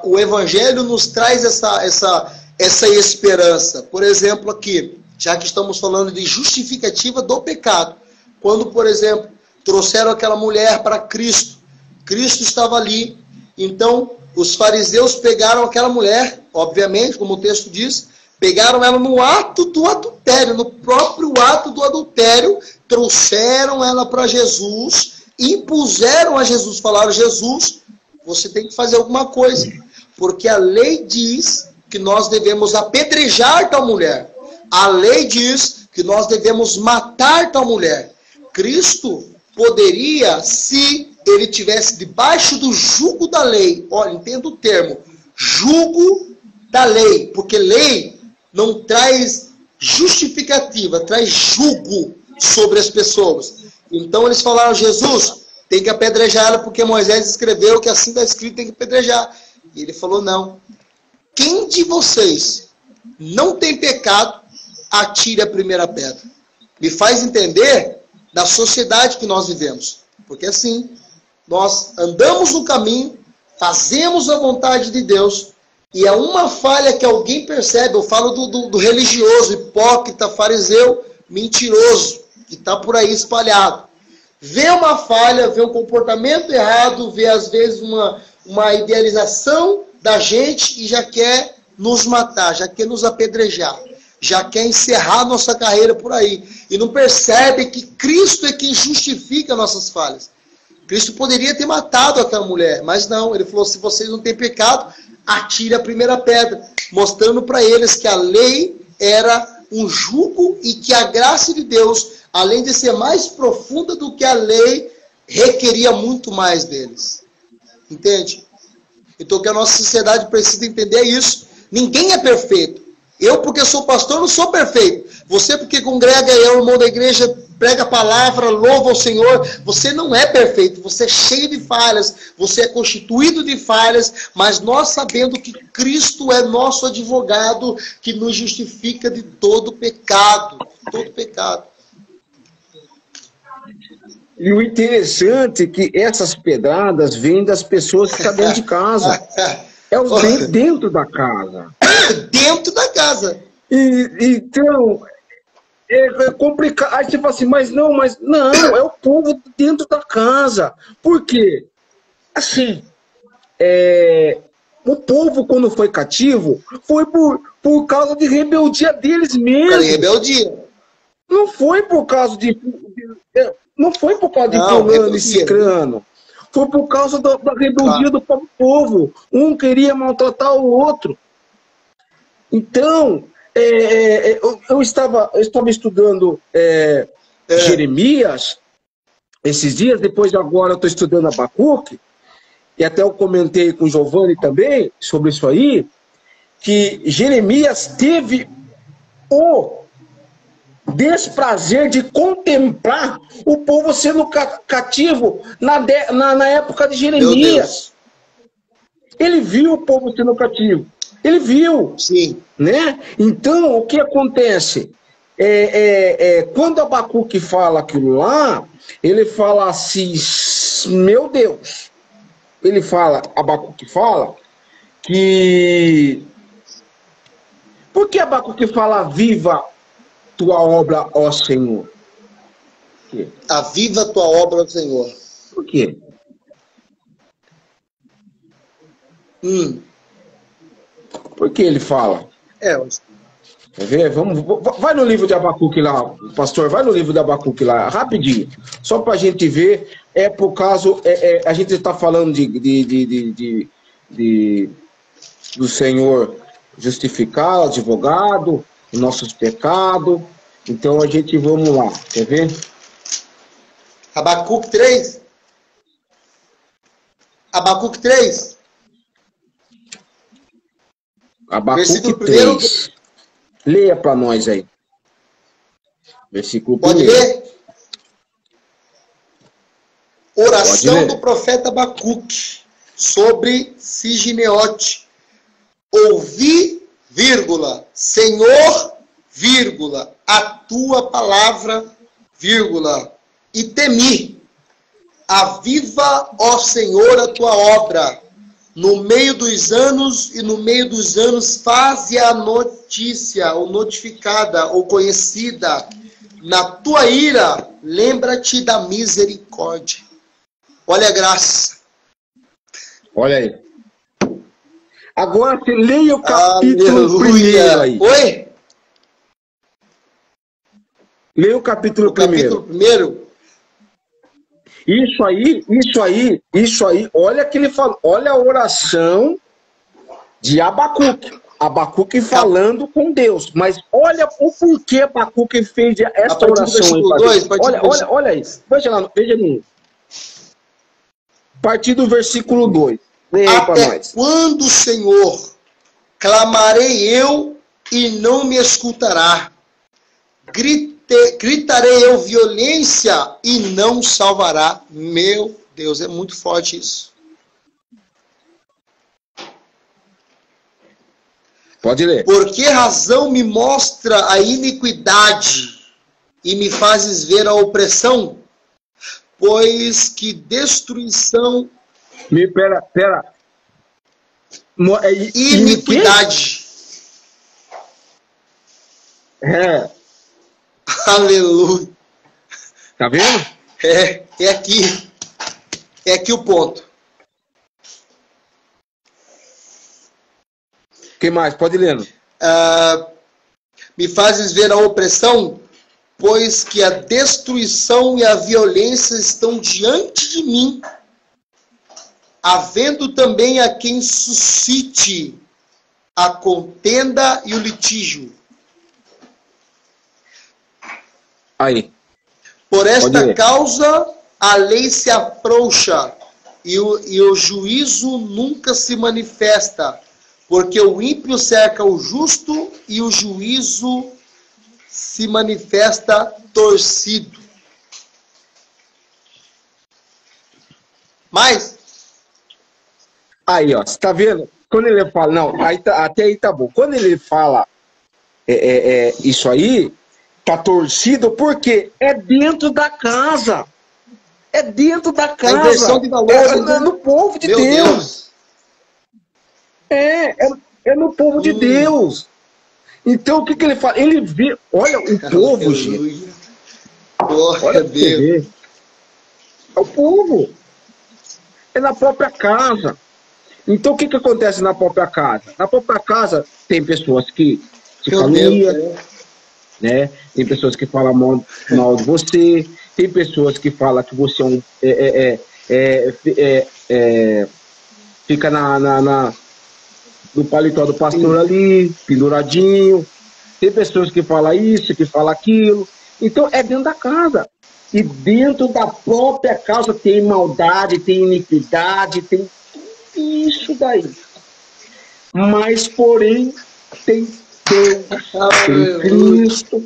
o Evangelho nos traz essa esperança. Por exemplo, aqui, já que estamos falando de justificativa do pecado, quando, por exemplo, trouxeram aquela mulher para Cristo, Cristo estava ali, então os fariseus pegaram aquela mulher, obviamente, como o texto diz, pegaram ela no ato do adultério, no próprio ato do adultério, trouxeram ela para Jesus, impuseram a Jesus, falaram, Jesus, você tem que fazer alguma coisa, porque a lei diz que nós devemos apedrejar tal mulher. A lei diz que nós devemos matar tal mulher. Cristo poderia, se ele tivesse debaixo do jugo da lei, olha, entenda o termo, jugo da lei, porque lei não traz justificativa, traz jugo sobre as pessoas. Então eles falaram, Jesus, tem que apedrejar ela, porque Moisés escreveu que assim está escrito, tem que apedrejar. E ele falou, não. Quem de vocês não tem pecado, atire a primeira pedra. Me faz entender da sociedade que nós vivemos. Porque assim, nós andamos no caminho, fazemos a vontade de Deus, e é uma falha que alguém percebe. Eu falo do religioso, hipócrita, fariseu, mentiroso, que está por aí espalhado. Vê uma falha, vê um comportamento errado, vê às vezes uma idealização da gente e já quer nos matar, já quer nos apedrejar, já quer encerrar nossa carreira por aí. E não percebe que Cristo é quem justifica nossas falhas. Cristo poderia ter matado aquela mulher, mas não. Ele falou, se vocês não têm pecado, atire a primeira pedra, mostrando para eles que a lei era um jugo e que a graça de Deus, além de ser mais profunda do que a lei, requeria muito mais deles. Entende? Então o que a nossa sociedade precisa entender é isso. Ninguém é perfeito. Eu, porque sou pastor, não sou perfeito. Você, porque congrega e é o irmão da igreja, prega a palavra, louva o Senhor. Você não é perfeito, você é cheio de falhas, você é constituído de falhas, mas nós sabendo que Cristo é nosso advogado, que nos justifica de todo pecado. Todo pecado. E o interessante é que essas pedradas vêm das pessoas que estão dentro de casa. É os dentro da casa. Dentro da casa. Então, é complicado. Aí você fala assim, mas não, é o povo dentro da casa. Por quê? Assim, o povo, quando foi cativo, foi por causa de rebeldia deles mesmos. Rebeldia. Não foi por causa de fulano e cicrano. Foi por causa da rebeldia do próprio povo. Um queria maltratar o outro. Então, eu estava estudando Jeremias esses dias, depois de agora eu estou estudando Abacuque, e até eu comentei com o Giovanni também sobre isso aí, que Jeremias teve o desprazer de contemplar o povo sendo cativo na época de Jeremias. Ele viu o povo sendo cativo. Ele viu. Sim. Né? Então, o que acontece? Quando Abacuque fala aquilo lá, ele fala assim, meu Deus. Abacuque fala que... Por que Abacuque fala viva tua obra, ó Senhor? Aviva tua obra, ó Senhor. Por quê? Por que ele fala? Quer ver? Vai no livro de Abacuque lá, pastor, vai no livro de Abacuque lá, rapidinho. Só para a gente ver, por causa, a gente está falando do Senhor justificar, advogado, nossos pecados. Então a gente, vamos lá, quer ver? Abacuque 3. Abacuque 3. Abacuque 3. Leia para nós aí. Versículo 1. Pode ler? Oração do profeta Abacuque sobre Sigineote. Ouvi, vírgula, Senhor, vírgula, a tua palavra, vírgula, e temi. Aviva, ó Senhor, a tua obra. No meio dos anos e no meio dos anos faze a notícia, ou notificada, ou conhecida. Na tua ira, lembra-te da misericórdia. Olha a graça. Olha aí. Agora você leia o capítulo primeiro aí. Oi? Leia o capítulo primeiro. Isso aí, olha que ele fala, olha a oração de Abacuque. Abacuque falando com Deus. Mas olha o porquê Abacuque fez essa oração aí. Olha isso. Veja no. A partir do versículo 2. Até quando, Senhor, clamarei eu e não me escutará? Gritarei eu violência e não salvará. Meu Deus, é muito forte isso. Pode ler. Por que razão me mostra a iniquidade e me fazes ver a opressão? Pois que destruição... Pera. Iniquidade. Aleluia. Tá vendo? É aqui o ponto. O que mais? Pode ler. Me fazes ver a opressão, pois que a destruição e a violência estão diante de mim, havendo também a quem suscite a contenda e o litígio. Aí. Por esta causa, a lei se afrouxa e o juízo nunca se manifesta, Porque o ímpio cerca o justo e o juízo se manifesta torcido. Mas, aí, ó, você tá vendo? Quando ele fala, não, aí tá, até aí tá bom. Quando ele fala isso aí, tá torcido, porque é dentro da casa. É dentro da casa. a inversão de valores É no povo de Meu Deus. É no povo de Deus. Então, o que ele fala? Ele vê, olha o povo, gente. Glória a Deus. É o povo. É na própria casa. Então, o que acontece na própria casa? Na própria casa, tem pessoas que te caluniam, né? Tem pessoas que falam mal de você, tem pessoas que falam que você fica no paletó do pastor ali, penduradinho. Tem pessoas que falam isso, que falam aquilo. Então, é dentro da casa. E dentro da própria casa tem maldade, tem iniquidade, tem isso daí. Mas, porém, tem Deus, tem Cristo,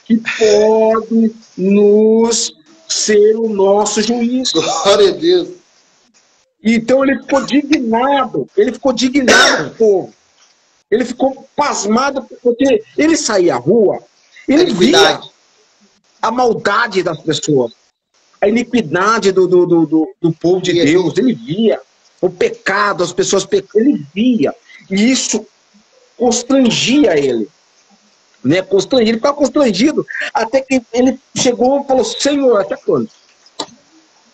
que pode nos ser o nosso juiz. Glória a Deus. Então ele ficou indignado com o povo. Ele ficou pasmado, porque ele saía à rua, ele via a maldade das pessoas, a iniquidade do povo de Deus, ele via o pecado, as pessoas pecando, ele via, e isso constrangia ele, né? Ele ficava constrangido, até que ele chegou e falou: Senhor, até quando?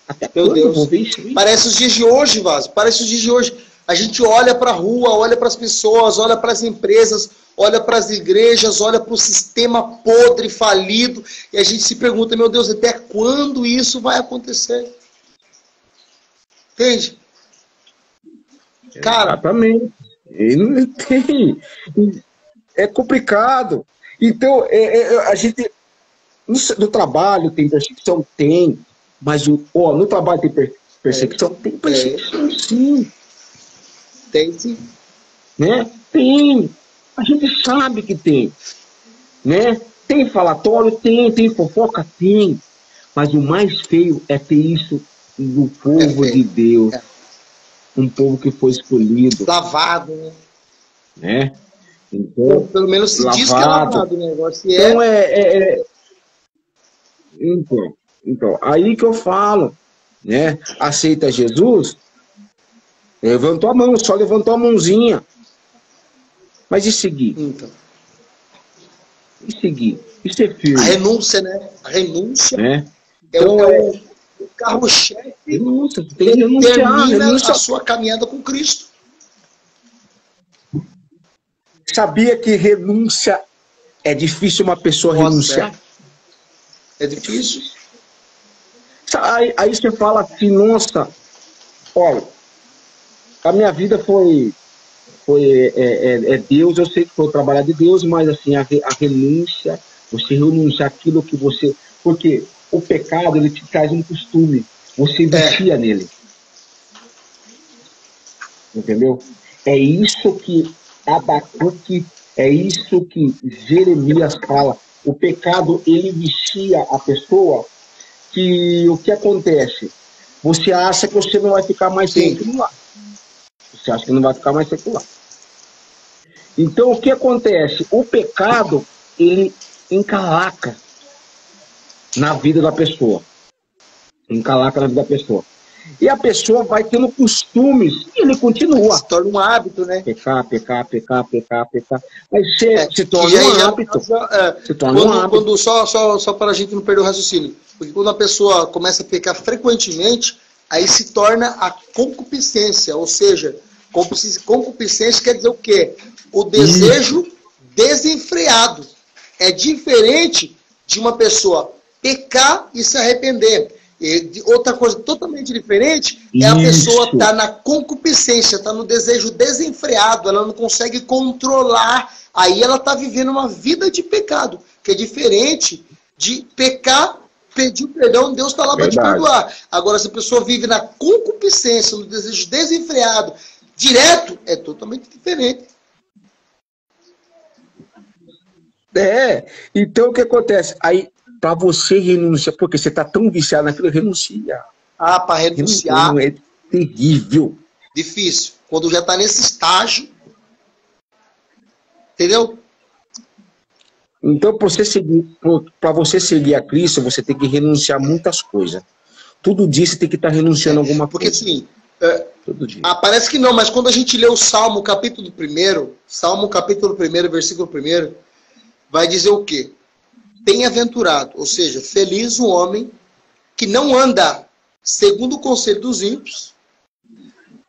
Até Meu quando Deus. eu vou ver isso aí? Parece os dias de hoje, Vaso. Parece os dias de hoje. A gente olha para a rua, olha para as pessoas, olha para as empresas, olha para as igrejas, olha para o sistema podre, falido, e a gente se pergunta: meu Deus, até quando isso vai acontecer? Entende? Cara, exatamente. Ele não tem. É complicado. Então, a gente. No trabalho tem perseguição? Tem. Mas no trabalho tem perseguição? Tem perseguição, sim. Tem sim. Né? Tem. A gente sabe que tem. Né? Tem falatório? Tem fofoca? Tem. Mas o mais feio é ter isso no povo de Deus. Um povo que foi escolhido. Lavado, né? Então, pelo menos se diz que é lavado o negócio. Então, Então, aí que eu falo, né? Aceita Jesus, levantou a mão, só levantou a mãozinha. Mas e seguir? Então. E seguir? E ser firme? A renúncia, né? A renúncia então, o carro-chefe que termina a sua caminhada com Cristo. Sabia que renúncia é difícil uma pessoa renunciar? É difícil. Aí você fala assim: nossa, olha, a minha vida foi Deus, eu sei que foi o trabalho de Deus, mas assim, a renúncia, você renunciar aquilo que você... Porque o pecado, ele te traz um costume, você vicia nele. Entendeu? É isso que Abacuque, é isso que Jeremias fala. O pecado, ele vicia a pessoa, que o que acontece? Você acha que você não vai ficar mais secular. Você acha que não vai ficar mais secular. Então, o que acontece? O pecado, ele encalaca na vida da pessoa. Encalaca na vida da pessoa. E a pessoa vai tendo costumes e ele continua. Se torna um hábito, né? Pecar. Mas se torna um hábito. Se torna um hábito. Só para a gente não perder o raciocínio. Porque quando a pessoa começa a pecar frequentemente, aí se torna a concupiscência. Ou seja, concupiscência quer dizer o quê? O desejo desenfreado. É diferente de uma pessoa pecar e se arrepender. E outra coisa totalmente diferente é a pessoa estar na concupiscência, estar no desejo desenfreado, ela não consegue controlar, aí ela está vivendo uma vida de pecado, que é diferente de pecar, pedir perdão, Deus está lá para te perdoar. Agora, se a pessoa vive na concupiscência, no desejo desenfreado, direto, é totalmente diferente. Então o que acontece? Aí, para você renunciar, porque você está tão viciado naquilo, renuncia. Ah, para renunciar. É terrível. Difícil. Quando já está nesse estágio. Entendeu? Então, para você seguir a Cristo, você tem que renunciar a muitas coisas. Todo dia você tem que estar renunciando a alguma porque, coisa. Porque assim, todo dia. Parece que não, mas quando a gente lê o Salmo, capítulo 1, versículo 1, vai dizer o quê? Bem-aventurado, ou seja, feliz o homem que não anda segundo o conselho dos ímpios,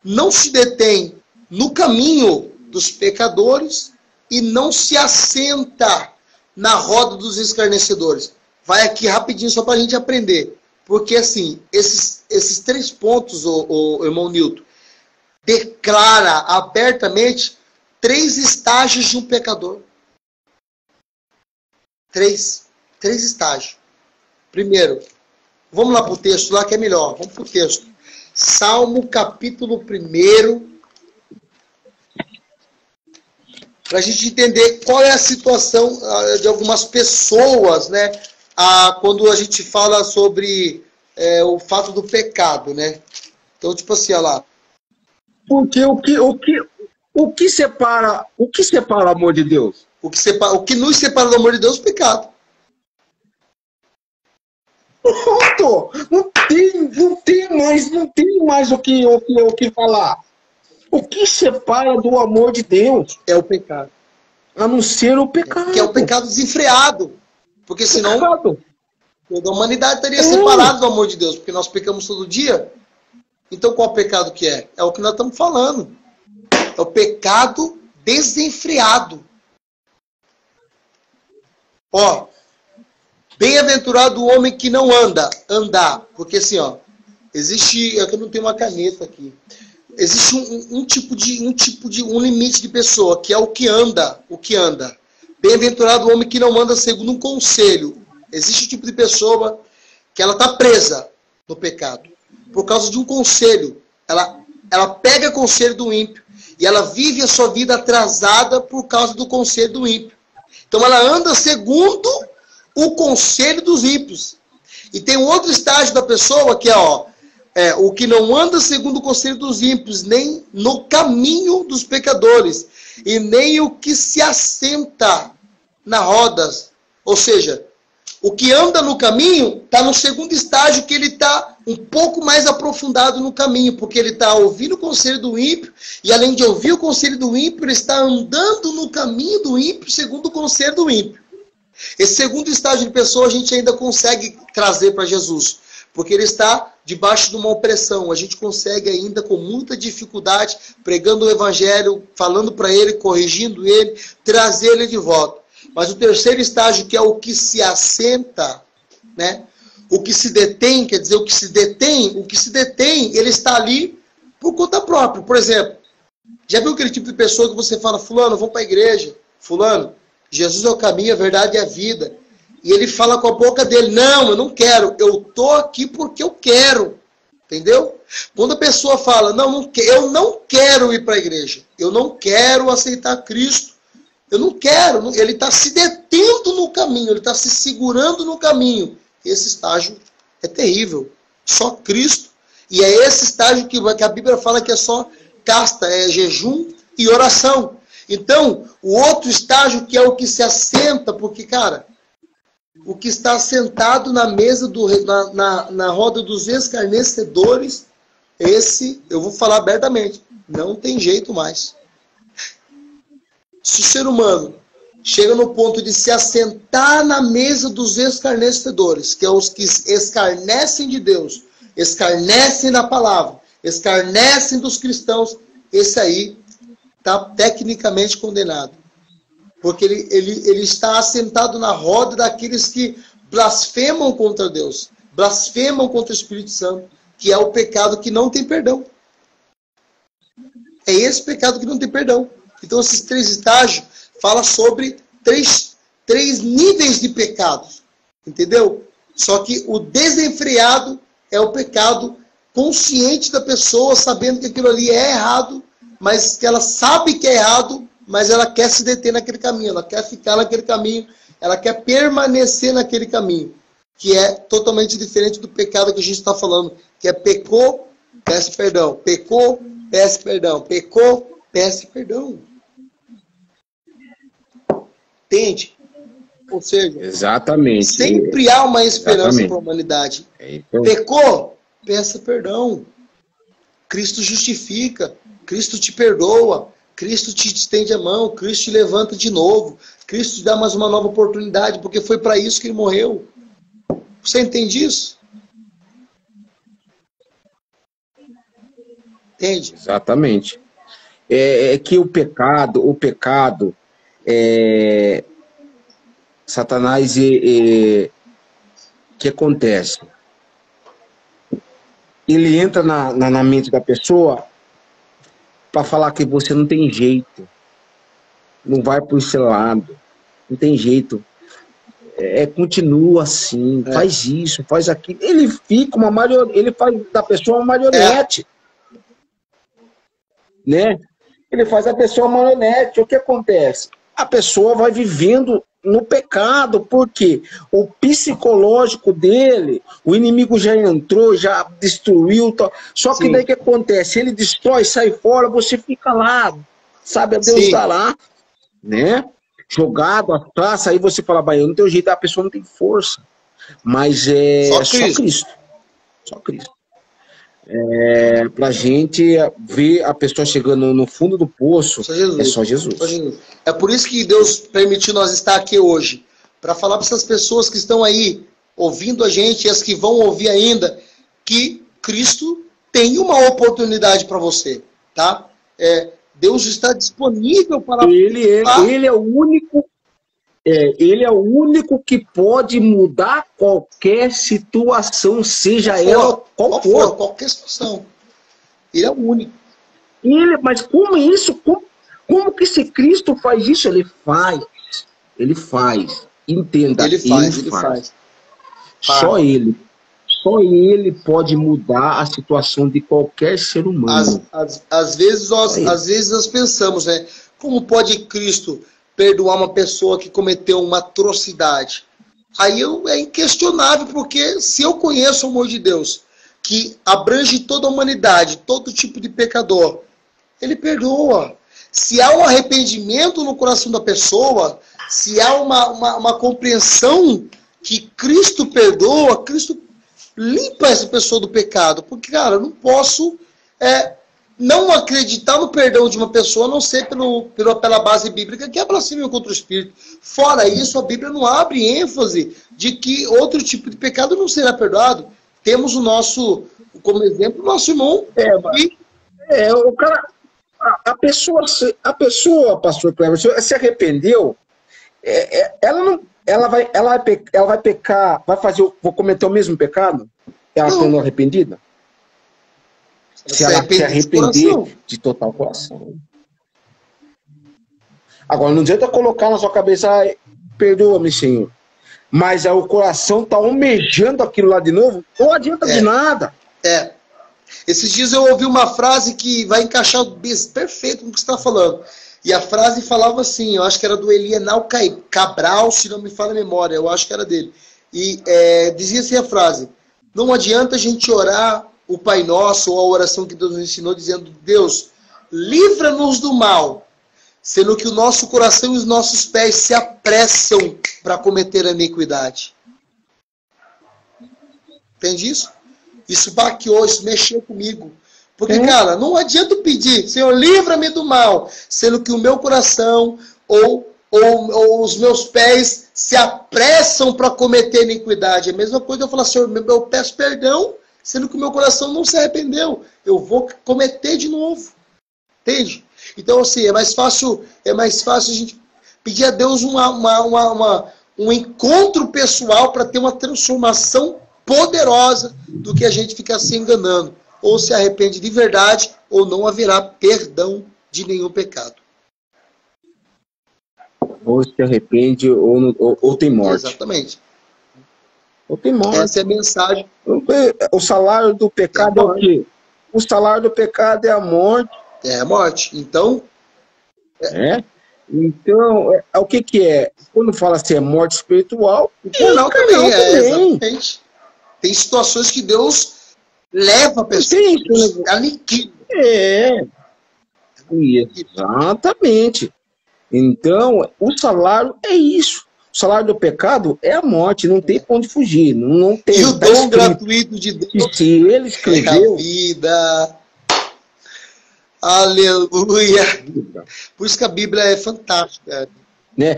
não se detém no caminho dos pecadores e não se assenta na roda dos escarnecedores. Vai aqui rapidinho só para a gente aprender. Porque, assim, esses 3 pontos, o irmão Nilton, declara abertamente 3 estágios de um pecador. 3 estágios. Primeiro, vamos lá para o texto lá que é melhor. Vamos para o texto. Salmo capítulo 1. Para a gente entender qual é a situação de algumas pessoas, né? Quando a gente fala sobre o fato do pecado, né? Então, tipo assim, olha lá. Porque o que separa o amor de Deus? O que nos separa do amor de Deus é o pecado. Pronto! Não tem mais o que falar. O que separa do amor de Deus é o pecado. A não ser o pecado. Que é o pecado desenfreado. Porque senão toda a humanidade estaria separada do amor de Deus. Porque nós pecamos todo dia. Então qual pecado que é? É o que nós estamos falando. É o pecado desenfreado. Ó, bem-aventurado o homem que não andar. Porque assim, ó, existe, eu não tenho uma caneta aqui. Existe um limite de pessoa, que é o que anda. Bem-aventurado o homem que não anda segundo um conselho. Existe um tipo de pessoa que ela está presa no pecado. Por causa de um conselho. Ela pega conselho do ímpio. E ela vive a sua vida atrasada por causa do conselho do ímpio. Então ela anda segundo o conselho dos ímpios. E tem um outro estágio da pessoa que é o que não anda segundo o conselho dos ímpios, nem no caminho dos pecadores, e nem o que se assenta na rodas. Ou seja, o que anda no caminho está no segundo estágio, que ele está um pouco mais aprofundado no caminho, porque ele está ouvindo o conselho do ímpio, e além de ouvir o conselho do ímpio, ele está andando no caminho do ímpio, segundo o conselho do ímpio. Esse segundo estágio de pessoa a gente ainda consegue trazer para Jesus, porque ele está debaixo de uma opressão. A gente consegue ainda, com muita dificuldade, pregando o evangelho, falando para ele, corrigindo ele, trazer ele de volta. Mas o terceiro estágio, que é o que se assenta, né? O que se detém, quer dizer, o que se detém, ele está ali por conta própria. Por exemplo, já viu aquele tipo de pessoa que você fala, fulano, vamos para a igreja, fulano, Jesus é o caminho, a verdade e a vida. E ele fala com a boca dele, não, eu não quero, eu estou aqui porque eu quero. Entendeu? Quando a pessoa fala, não, eu não quero ir para a igreja, eu não quero aceitar Cristo, eu não quero, ele está se detendo no caminho, ele está se segurando no caminho. Esse estágio é terrível. Só Cristo. E é esse estágio que a Bíblia fala que é só casta, é jejum e oração. Então, o outro estágio que é o que se assenta, porque, cara, o que está sentado na mesa, na roda dos escarnecedores, esse, eu vou falar abertamente, não tem jeito mais. Se o ser humano chega no ponto de se assentar na mesa dos escarnecedores, que é os que escarnecem de Deus, escarnecem da palavra, escarnecem dos cristãos, esse aí está tecnicamente condenado. Porque ele está assentado na roda daqueles que blasfemam contra Deus, blasfemam contra o Espírito Santo, que é o pecado que não tem perdão. É esse pecado que não tem perdão. Então, esses 3 estágios falam sobre 3 níveis de pecados. Entendeu? Só que o desenfreado é o pecado consciente da pessoa, sabendo que aquilo ali é errado, mas que ela sabe que é errado, mas ela quer se deter naquele caminho, ela quer ficar naquele caminho, ela quer permanecer naquele caminho, que é totalmente diferente do pecado que a gente está falando, que é pecou, peça perdão, pecou, peça perdão, pecou, peça perdão. Entende? Ou seja, exatamente. Sempre há uma esperança para a humanidade. Então, pecou, peça perdão. Cristo justifica, Cristo te perdoa, Cristo te estende a mão, Cristo te levanta de novo, Cristo te dá mais uma nova oportunidade, porque foi para isso que ele morreu. Você entende isso? Entende? Exatamente. É que o pecado, Satanás, que acontece? Ele entra na mente da pessoa para falar que você não tem jeito, não vai para esse lado, não tem jeito. Continua assim, faz isso, faz aquilo. Ele fica uma marionete, ele faz da pessoa uma marionete. Né? Ele faz a pessoa uma marionete. O que acontece? A pessoa vai vivendo no pecado, porque o psicológico dele, o inimigo já entrou, já destruiu. Só que daí o que acontece? Ele destrói, sai fora, você fica lá, sabe? A Deus está lá, né? Jogado atrás, aí você fala, eu não tem jeito, a pessoa não tem força. Mas só Cristo. Só Cristo. Pra gente ver a pessoa chegando no fundo do poço, é só Jesus. É por isso que Deus permitiu nós estar aqui hoje, para falar para essas pessoas que estão aí ouvindo a gente e as que vão ouvir ainda, que Cristo tem uma oportunidade para você, tá? Deus está disponível para... Ele é o único... ele é o único que pode mudar qualquer situação, seja ela qual for. Qualquer situação. Ele é o único. Mas como isso? Como que esse Cristo faz isso? Ele faz. Entenda. Ele faz. Só ele pode mudar a situação de qualquer ser humano. Às vezes nós pensamos, né? Como pode Cristo perdoar uma pessoa que cometeu uma atrocidade? Aí é inquestionável, porque se eu conheço o amor de Deus, que abrange toda a humanidade, todo tipo de pecador, ele perdoa. Se há um arrependimento no coração da pessoa, se há uma compreensão que Cristo perdoa, Cristo limpa essa pessoa do pecado. Porque, cara, eu não posso não acreditar no perdão de uma pessoa, a não ser pela base bíblica, que é blasfêmia contra o Espírito. Fora isso, a Bíblia não abre ênfase de que outro tipo de pecado não será perdoado. Temos como exemplo, o nosso irmão. O cara, a pessoa, pastor Cleber, se arrependeu, ela vai pecar, vou cometer o mesmo pecado? Ela sendo arrependida? Se ela se arrepender de total coração. Agora, não adianta colocar na sua cabeça, perdoa-me, Senhor. Mas o coração está almejando aquilo lá de novo, não adianta de nada. Esses dias eu ouvi uma frase que vai encaixar perfeito com o que você está falando. E a frase falava assim, eu acho que era do Elienal Cabral, se não me falha a memória, eu acho que era dele. E dizia assim a frase: não adianta a gente orar o Pai Nosso ou a oração que Deus nos ensinou, dizendo: Deus, livra-nos do mal, sendo que o nosso coração e os nossos pés se apressam para cometer a iniquidade. Entende isso? Isso baqueou, isso mexeu comigo. Porque, cara, não adianta pedir: Senhor, livra-me do mal, sendo que o meu coração ou os meus pés se apressam para cometer iniquidade. É a mesma coisa eu falar: Senhor, eu peço perdão, sendo que o meu coração não se arrependeu. Eu vou cometer de novo. Entende? Então, assim, é mais fácil a gente pedir a Deus um encontro pessoal para ter uma transformação poderosa do que a gente ficar se enganando. Ou se arrepende de verdade, ou não haverá perdão de nenhum pecado. Ou se arrepende, ou tem morte. Exatamente. Ou tem morte. Essa é a mensagem. O salário do pecado é o quê? O salário do pecado é a morte. É a morte. Então, né? Então, o que que é? Quando fala assim, é morte espiritual, carnal também, carnal também. exatamente. Tem situações que Deus leva a pessoa, Tem Deus isso, né? aniquila. É, exatamente. Então, o salário é isso. O salário do pecado é a morte, não tem pra onde fugir. Não tem, E o tá dom escrito gratuito de que Deus se ele é a escreveu, vida. Aleluia. Por isso que a Bíblia é fantástica. né?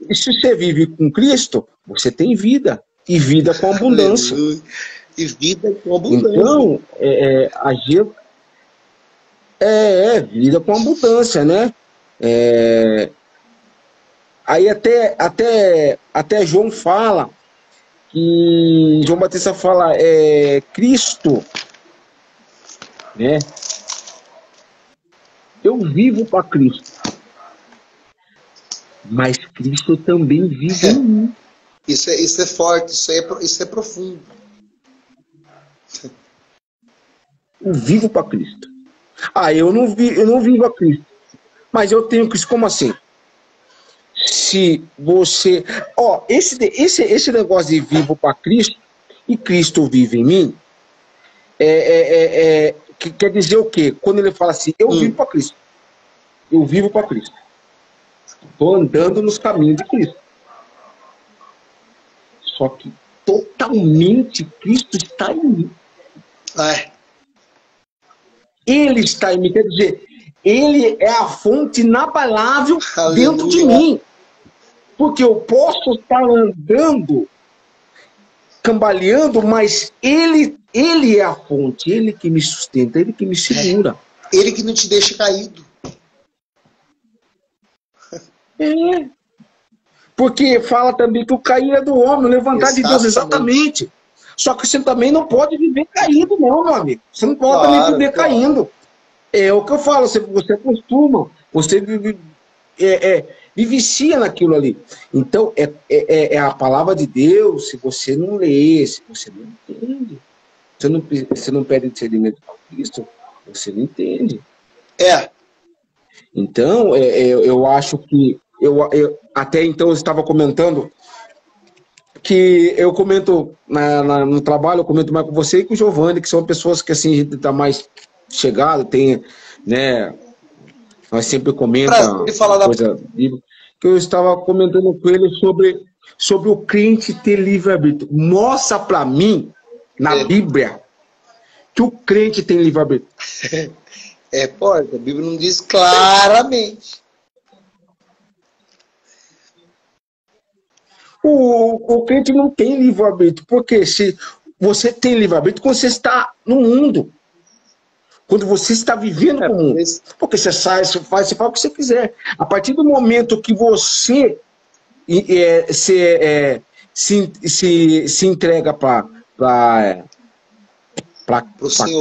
E se você vive com Cristo, você tem vida. E vida com abundância. Aleluia. E vida com abundância. Então, vida com abundância, né? Aí até João fala, que João Batista fala, Cristo, né? Eu vivo para Cristo, mas Cristo também vive em mim. Isso é forte, isso é profundo. Eu vivo para Cristo. Eu não vivo a Cristo, mas eu tenho Cristo. Como assim? Se você... esse negócio de vivo para Cristo e Cristo vive em mim, que quer dizer o quê? Quando ele fala assim, eu vivo para Cristo. Eu vivo para Cristo. Estou andando nos caminhos de Cristo. Só que totalmente Cristo está em mim. Ele está em mim, quer dizer, ele é a fonte inabalável dentro de mim. Porque eu posso estar andando, cambaleando, mas ele é a fonte, ele que me sustenta, ele que me segura. Ele que não te deixa caído. Porque fala também que o cair é do homem, levantar de Deus, exatamente. Só que você também não pode viver caído, não, meu amigo. Você não pode também viver caindo. É o que eu falo, você acostuma, você vivencia naquilo ali. Então, é a palavra de Deus. Se você não lê, se você não entende, você não pede discernimento para Cristo, você não entende. Então, eu acho que até então eu estava comentando que eu comento no trabalho, eu comento mais com você e com o Giovanni, que são pessoas que assim a gente está mais chegado, tem, né? Nós sempre comentamos coisa que eu estava comentando com ele sobre o crente ter livre-arbítrio. Mostra para mim na Bíblia que o crente tem livre-arbítrio. A Bíblia não diz claramente. O crente não tem livre-arbítrio, porque se você tem livre-arbítrio quando você está no mundo, quando você está vivendo no mundo, porque você sai, você faz o que você quiser. A partir do momento que você se entrega para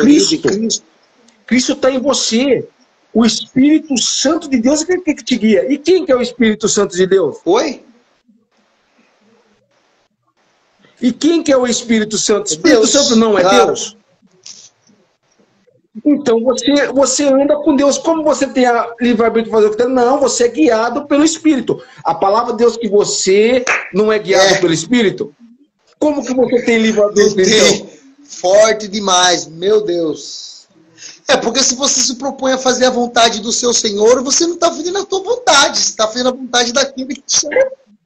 Cristo, Cristo está em você. O Espírito Santo de Deus é que te guia. E quem que é o Espírito Santo de Deus? E quem que é o Espírito Santo? O Espírito Santo não é Deus? Então você anda com Deus. Como você tem a livre-arbítrio de fazer o que tem? Não, você é guiado pelo Espírito. A palavra de Deus que você não é guiado pelo Espírito? Como que você tem livre-arbítrio então? Forte demais, meu Deus. Porque se você se propõe a fazer a vontade do seu Senhor, você não está fazendo a tua vontade, você está fazendo a vontade daquele que te chama.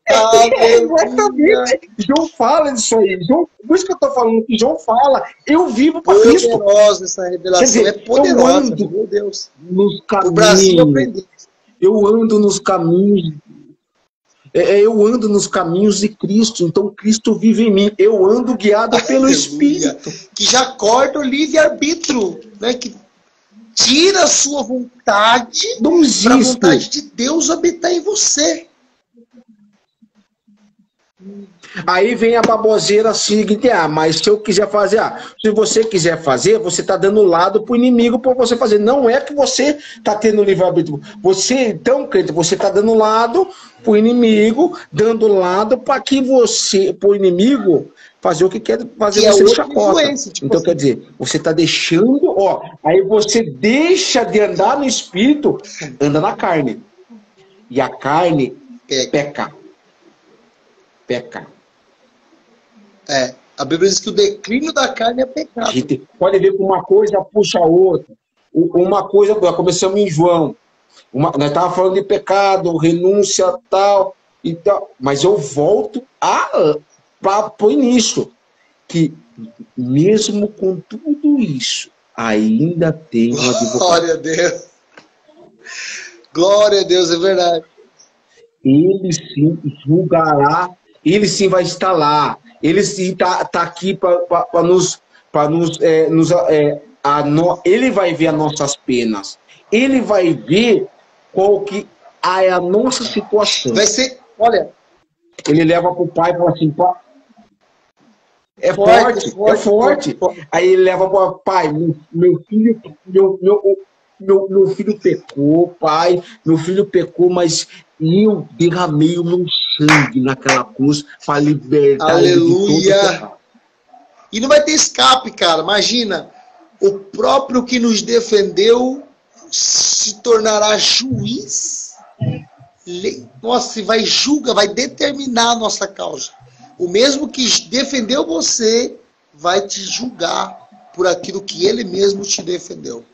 Exatamente. João fala disso aí. Por isso que eu estou falando que João fala, eu vivo para Cristo. Poderosa essa revelação, dizer, é poderosa, meu Deus. Nos caminhos, o Brasil aprendeu. Eu ando nos caminhos. Eu ando nos caminhos de Cristo, então Cristo vive em mim. Eu ando guiado pelo Espírito. Que já corta o livre-arbítrio, né? Que tira a sua vontade para a vontade de Deus habitar em você. Aí vem a baboseira seguinte, mas se eu quiser fazer, se você quiser fazer, você está dando lado para o inimigo para você fazer. Não é que você está tendo livre-arbítrio. Você, então, crente, você está dando lado para o inimigo, dando lado para que você, para o inimigo, fazer o que quer fazer, você de chacota. Tipo então, assim, quer dizer, você está deixando, aí você deixa de andar no espírito, anda na carne. E a carne peca. A Bíblia diz que o declínio da carne é pecado. A gente pode ver que uma coisa puxa a outra. Uma coisa, começamos em João. Nós estávamos falando de pecado, renúncia, tal, e tal. Mas eu volto para o início. Que mesmo com tudo isso, ainda tem uma advogado. Glória a Deus. Glória a Deus, é verdade. Ele sim julgará. Ele sim vai estar lá. Ele sim tá aqui para nos ele vai ver as nossas penas. Ele vai ver qual que é a nossa situação. Vai ser, olha. Ele leva para o pai e fala assim, pai, é forte. Aí ele leva para o pai, meu filho pecou, pai, meu filho pecou, mas eu derramei o meu sangue naquela cruz para libertar. Aleluia! E não vai ter escape, cara. Imagina, o próprio que nos defendeu se tornará juiz. Nossa, vai julgar, vai determinar a nossa causa. O mesmo que defendeu você vai te julgar por aquilo que ele mesmo te defendeu.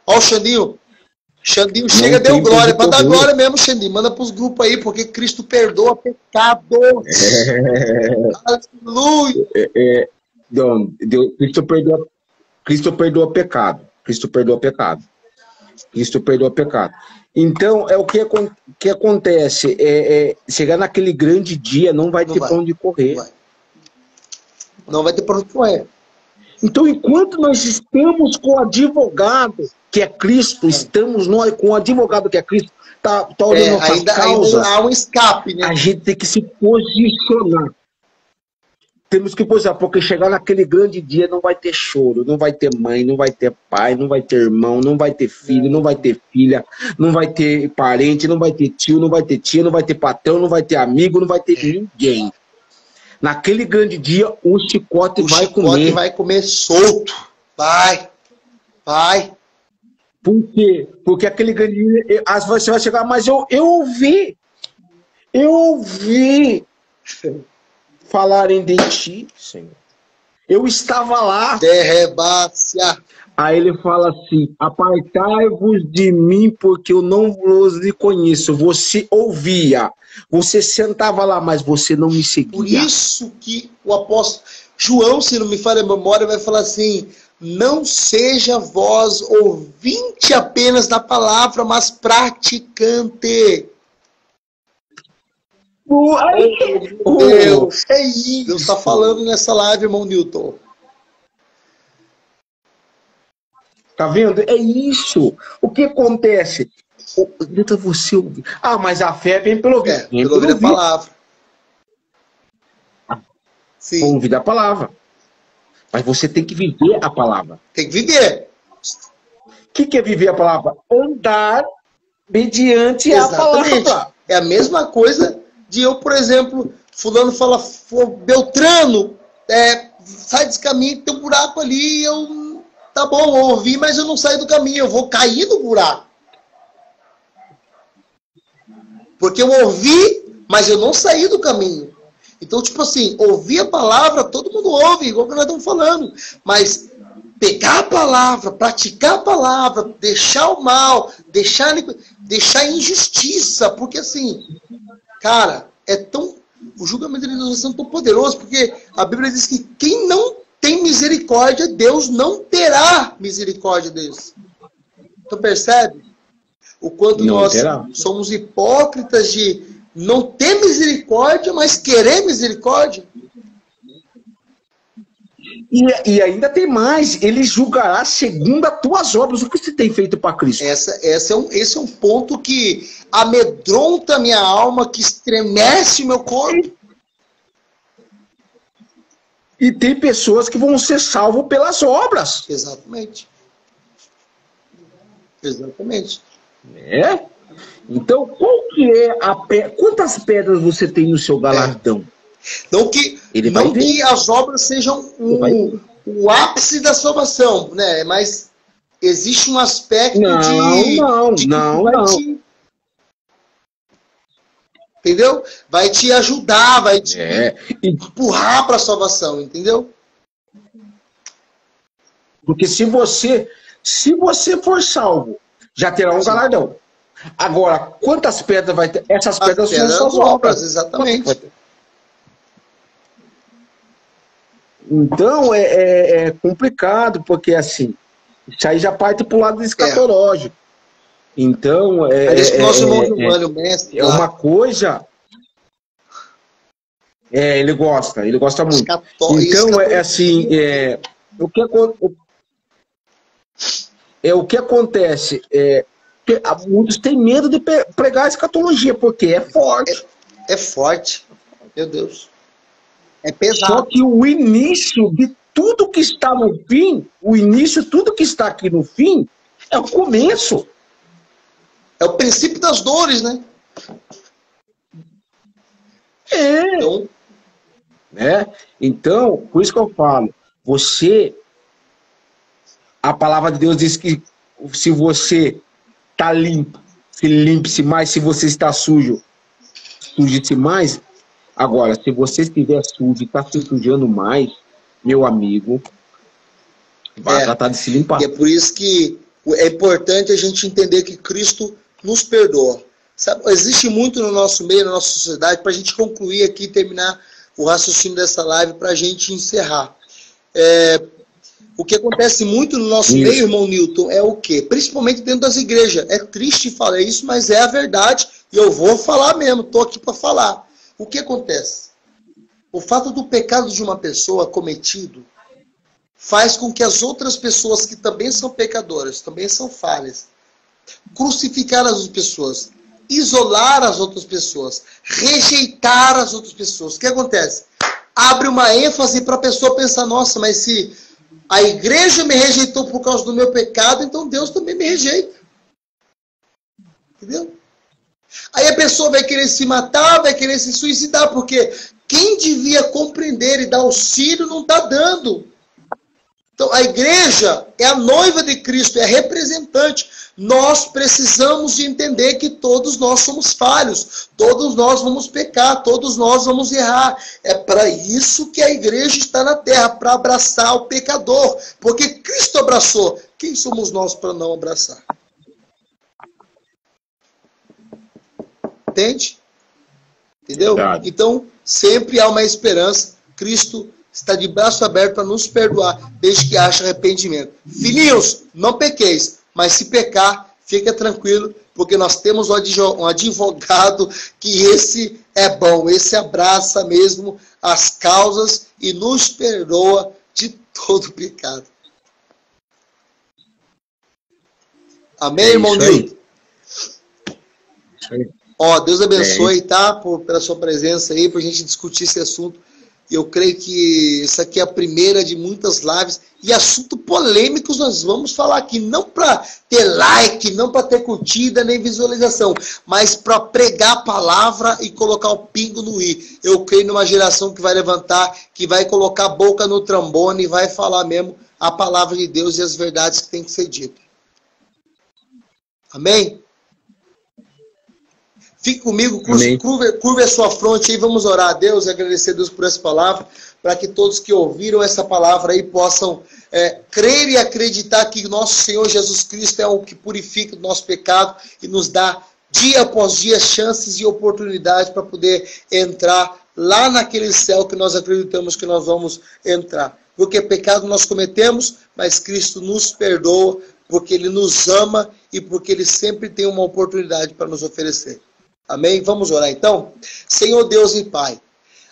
Ó o Xandinho. Xandinho chega, deu glória. Para dar glória mesmo, Xandinho. Manda para os grupos aí, porque Cristo perdoa pecados. Aleluia. Cristo perdoa pecado. Cristo perdoa pecado. Cristo perdoa pecado. Então, é o que acontece. Chegar naquele grande dia, não vai ter para onde correr. Não vai ter para onde correr. Então, enquanto nós estamos com o advogado, que é Cristo, estamos nós com o advogado que é Cristo, tá olhando nossas causas, ainda há um escape, né? A gente tem que se posicionar. Temos que posicionar, porque chegar naquele grande dia não vai ter choro, não vai ter mãe, não vai ter pai, não vai ter irmão, não vai ter filho, não vai ter filha, não vai ter parente, não vai ter tio, não vai ter tia, não vai ter patrão, não vai ter amigo, não vai ter ninguém. Naquele grande dia, o chicote vai comer. O chicote vai comer solto. Vai. Por quê? Porque aquele grande dia, você vai chegar, mas eu ouvi falarem de ti, Senhor. Eu estava lá. Derrebácia. Aí ele fala assim, apartai-vos de mim, porque eu não vos conheço. Você ouvia, você sentava lá, mas você não me seguia. Por isso que o apóstolo João, se não me falha a memória, vai falar assim, não seja vós ouvinte apenas da palavra, mas praticante. Deus, é isso. Deus está falando nessa live, irmão Newton. Tá vendo? É isso. O que acontece? Tenta você ouvir. Mas a fé vem pelo ouvir. Pelo ouvir a palavra. Sim. Ouvir da palavra. Mas você tem que viver a palavra. Tem que viver. O que é viver a palavra? Andar mediante a palavra. É a mesma coisa de eu, por exemplo, fulano fala, Beltrano, sai desse caminho que tem um buraco ali, tá bom, eu ouvi, mas eu não saio do caminho, eu vou cair no buraco. Porque eu ouvi, mas eu não saí do caminho. Então, tipo assim, ouvir a palavra, todo mundo ouve, igual que nós estamos falando. Mas pegar a palavra, praticar a palavra, deixar o mal, deixar a injustiça, porque assim, cara, o julgamento de Deus é tão poderoso, porque a Bíblia diz que quem não tem misericórdia, Deus não terá misericórdia deles. Então percebe? O quanto nós somos hipócritas de não ter misericórdia, mas querer misericórdia. E ainda tem mais, ele julgará segundo as tuas obras. O que você tem feito para Cristo? Esse é um ponto que amedronta a minha alma, que estremece o meu corpo. E tem pessoas que vão ser salvas pelas obras. Exatamente. Exatamente. Então, qual que é quantas pedras você tem no seu galardão? Não que as obras sejam o ápice da salvação, né? Mas existe um aspecto não. Entendeu? Vai te ajudar, vai te empurrar para a salvação, entendeu? Porque se você for salvo, já terá um galardão. Agora, quantas pedras vai ter? Essas pedras são suas obras. Exatamente. Então, é complicado, porque assim, isso aí já parte para o lado escatológico. Então, é uma coisa... ele gosta muito. Então, o que acontece muitos têm medo de pregar a escatologia, porque é forte. É forte. Meu Deus. É pesado. Só que o início de tudo que está no fim, tudo que está aqui no fim, é o começo. É o princípio das dores, né? Então, por isso que eu falo, a palavra de Deus diz que se você está limpo, se limpe-se mais, se você está sujo, suje-se mais. Agora, se você estiver sujo e está se sujando mais, meu amigo, vai tratar de se limpar. E é por isso que é importante a gente entender que Cristo nos perdoa. Sabe, existe muito no nosso meio, na nossa sociedade, para a gente concluir aqui e terminar o raciocínio dessa live, para a gente encerrar. O que acontece muito no nosso meio, irmão Newton, é o quê? Principalmente dentro das igrejas. É triste falar isso, mas é a verdade. E eu vou falar mesmo, estou aqui para falar. O que acontece? O fato do pecado de uma pessoa cometido faz com que as outras pessoas que também são pecadoras, também são falhas, crucificar as outras pessoas, isolar as outras pessoas, rejeitar as outras pessoas. O que acontece? Abre uma ênfase para a pessoa pensar, nossa, mas se a igreja me rejeitou por causa do meu pecado, então Deus também me rejeita. Entendeu? Aí a pessoa vai querer se matar, vai querer se suicidar, porque quem devia compreender e dar auxílio não está dando. Então a igreja é a noiva de Cristo, é a representante. Nós precisamos de entender que todos nós somos falhos, todos nós vamos pecar, todos nós vamos errar. É para isso que a igreja está na terra, para abraçar o pecador, porque Cristo abraçou. Quem somos nós para não abraçar? Entende? Entendeu? Verdade. Então, sempre há uma esperança. Cristo está de braço aberto para nos perdoar, desde que haja arrependimento. Filhinhos, não pequeis, mas se pecar, fica tranquilo, porque nós temos um advogado que esse é bom, esse abraça mesmo as causas e nos perdoa de todo pecado. Amém, irmão Nilton? Deus abençoe, tá? Pela sua presença aí, para a gente discutir esse assunto. Eu creio que isso aqui é a primeira de muitas lives. E assuntos polêmicos nós vamos falar aqui. Não para ter like, não para ter curtida, nem visualização. Mas para pregar a palavra e colocar o pingo no i. Eu creio numa geração que vai levantar, que vai colocar a boca no trombone e vai falar mesmo a palavra de Deus e as verdades que tem que ser ditas. Amém? Fique comigo, curve a sua fronte aí, vamos orar a Deus e agradecer a Deus por essa palavra, para que todos que ouviram essa palavra aí possam crer e acreditar que nosso Senhor Jesus Cristo é o que purifica o nosso pecado e nos dá dia após dia chances e oportunidades para poder entrar lá naquele céu que nós acreditamos que nós vamos entrar. Porque pecado nós cometemos, mas Cristo nos perdoa, porque Ele nos ama e porque Ele sempre tem uma oportunidade para nos oferecer. Amém? Vamos orar então? Senhor Deus e Pai,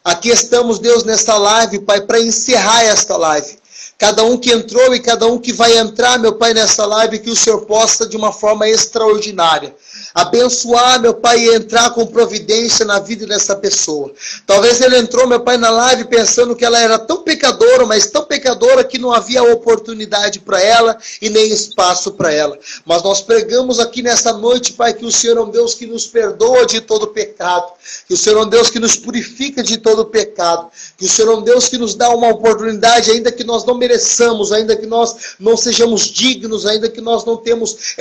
Aqui estamos, Deus, nesta live, Pai, para encerrar esta live. Cada um que entrou e cada um que vai entrar, meu Pai, nessa live, que o Senhor possa, de uma forma extraordinária, abençoar, meu Pai, e entrar com providência na vida dessa pessoa. Talvez ele entrou, meu Pai, na live pensando que ela era tão pecadora, mas tão pecadora que não havia oportunidade para ela e nem espaço para ela. Mas nós pregamos aqui nessa noite, Pai, que o Senhor é um Deus que nos perdoa de todo pecado, que o Senhor é um Deus que nos purifica de todo pecado, que o Senhor é um Deus que nos dá uma oportunidade, ainda que nós não mereçamos, ainda que nós não sejamos dignos, ainda que nós não temos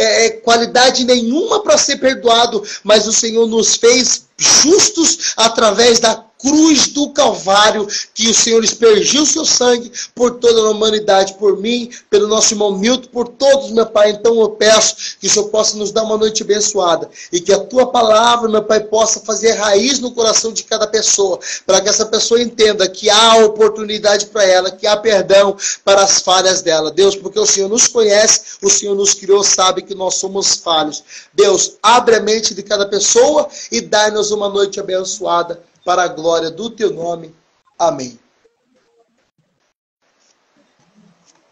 qualidade nenhuma para ser perdoado, mas o Senhor nos fez justos através da cruz do Calvário, que o Senhor aspergiu o seu sangue por toda a humanidade, por mim, pelo nosso irmão Milton, por todos, meu Pai. Então eu peço que o Senhor possa nos dar uma noite abençoada e que a tua palavra, meu Pai, possa fazer raiz no coração de cada pessoa, para que essa pessoa entenda que há oportunidade para ela, que há perdão para as falhas dela. Deus, porque o Senhor nos conhece, o Senhor nos criou, sabe que nós somos falhos. Deus, abre a mente de cada pessoa e dai-nos uma noite abençoada, para a glória do teu nome. Amém.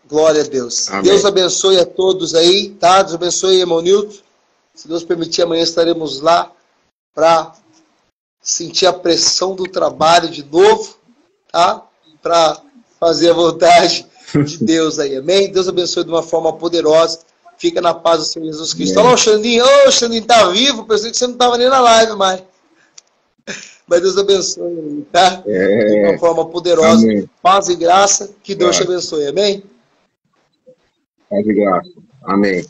Glória a Deus. Amém. Deus abençoe a todos aí, tá? Deus abençoe, irmão Nilton. Se Deus permitir, amanhã estaremos lá para sentir a pressão do trabalho de novo, tá? Para fazer a vontade de Deus aí. Amém? Deus abençoe de uma forma poderosa. Fica na paz do Senhor Jesus Cristo. Olha o Xandinho. Ô, Xandinho, tá vivo? Pensei que você não estava nem na live mais. Mas Deus abençoe, tá? De uma forma poderosa. Amém. Paz e graça. Que Deus te abençoe. Amém? Paz e graça. Amém.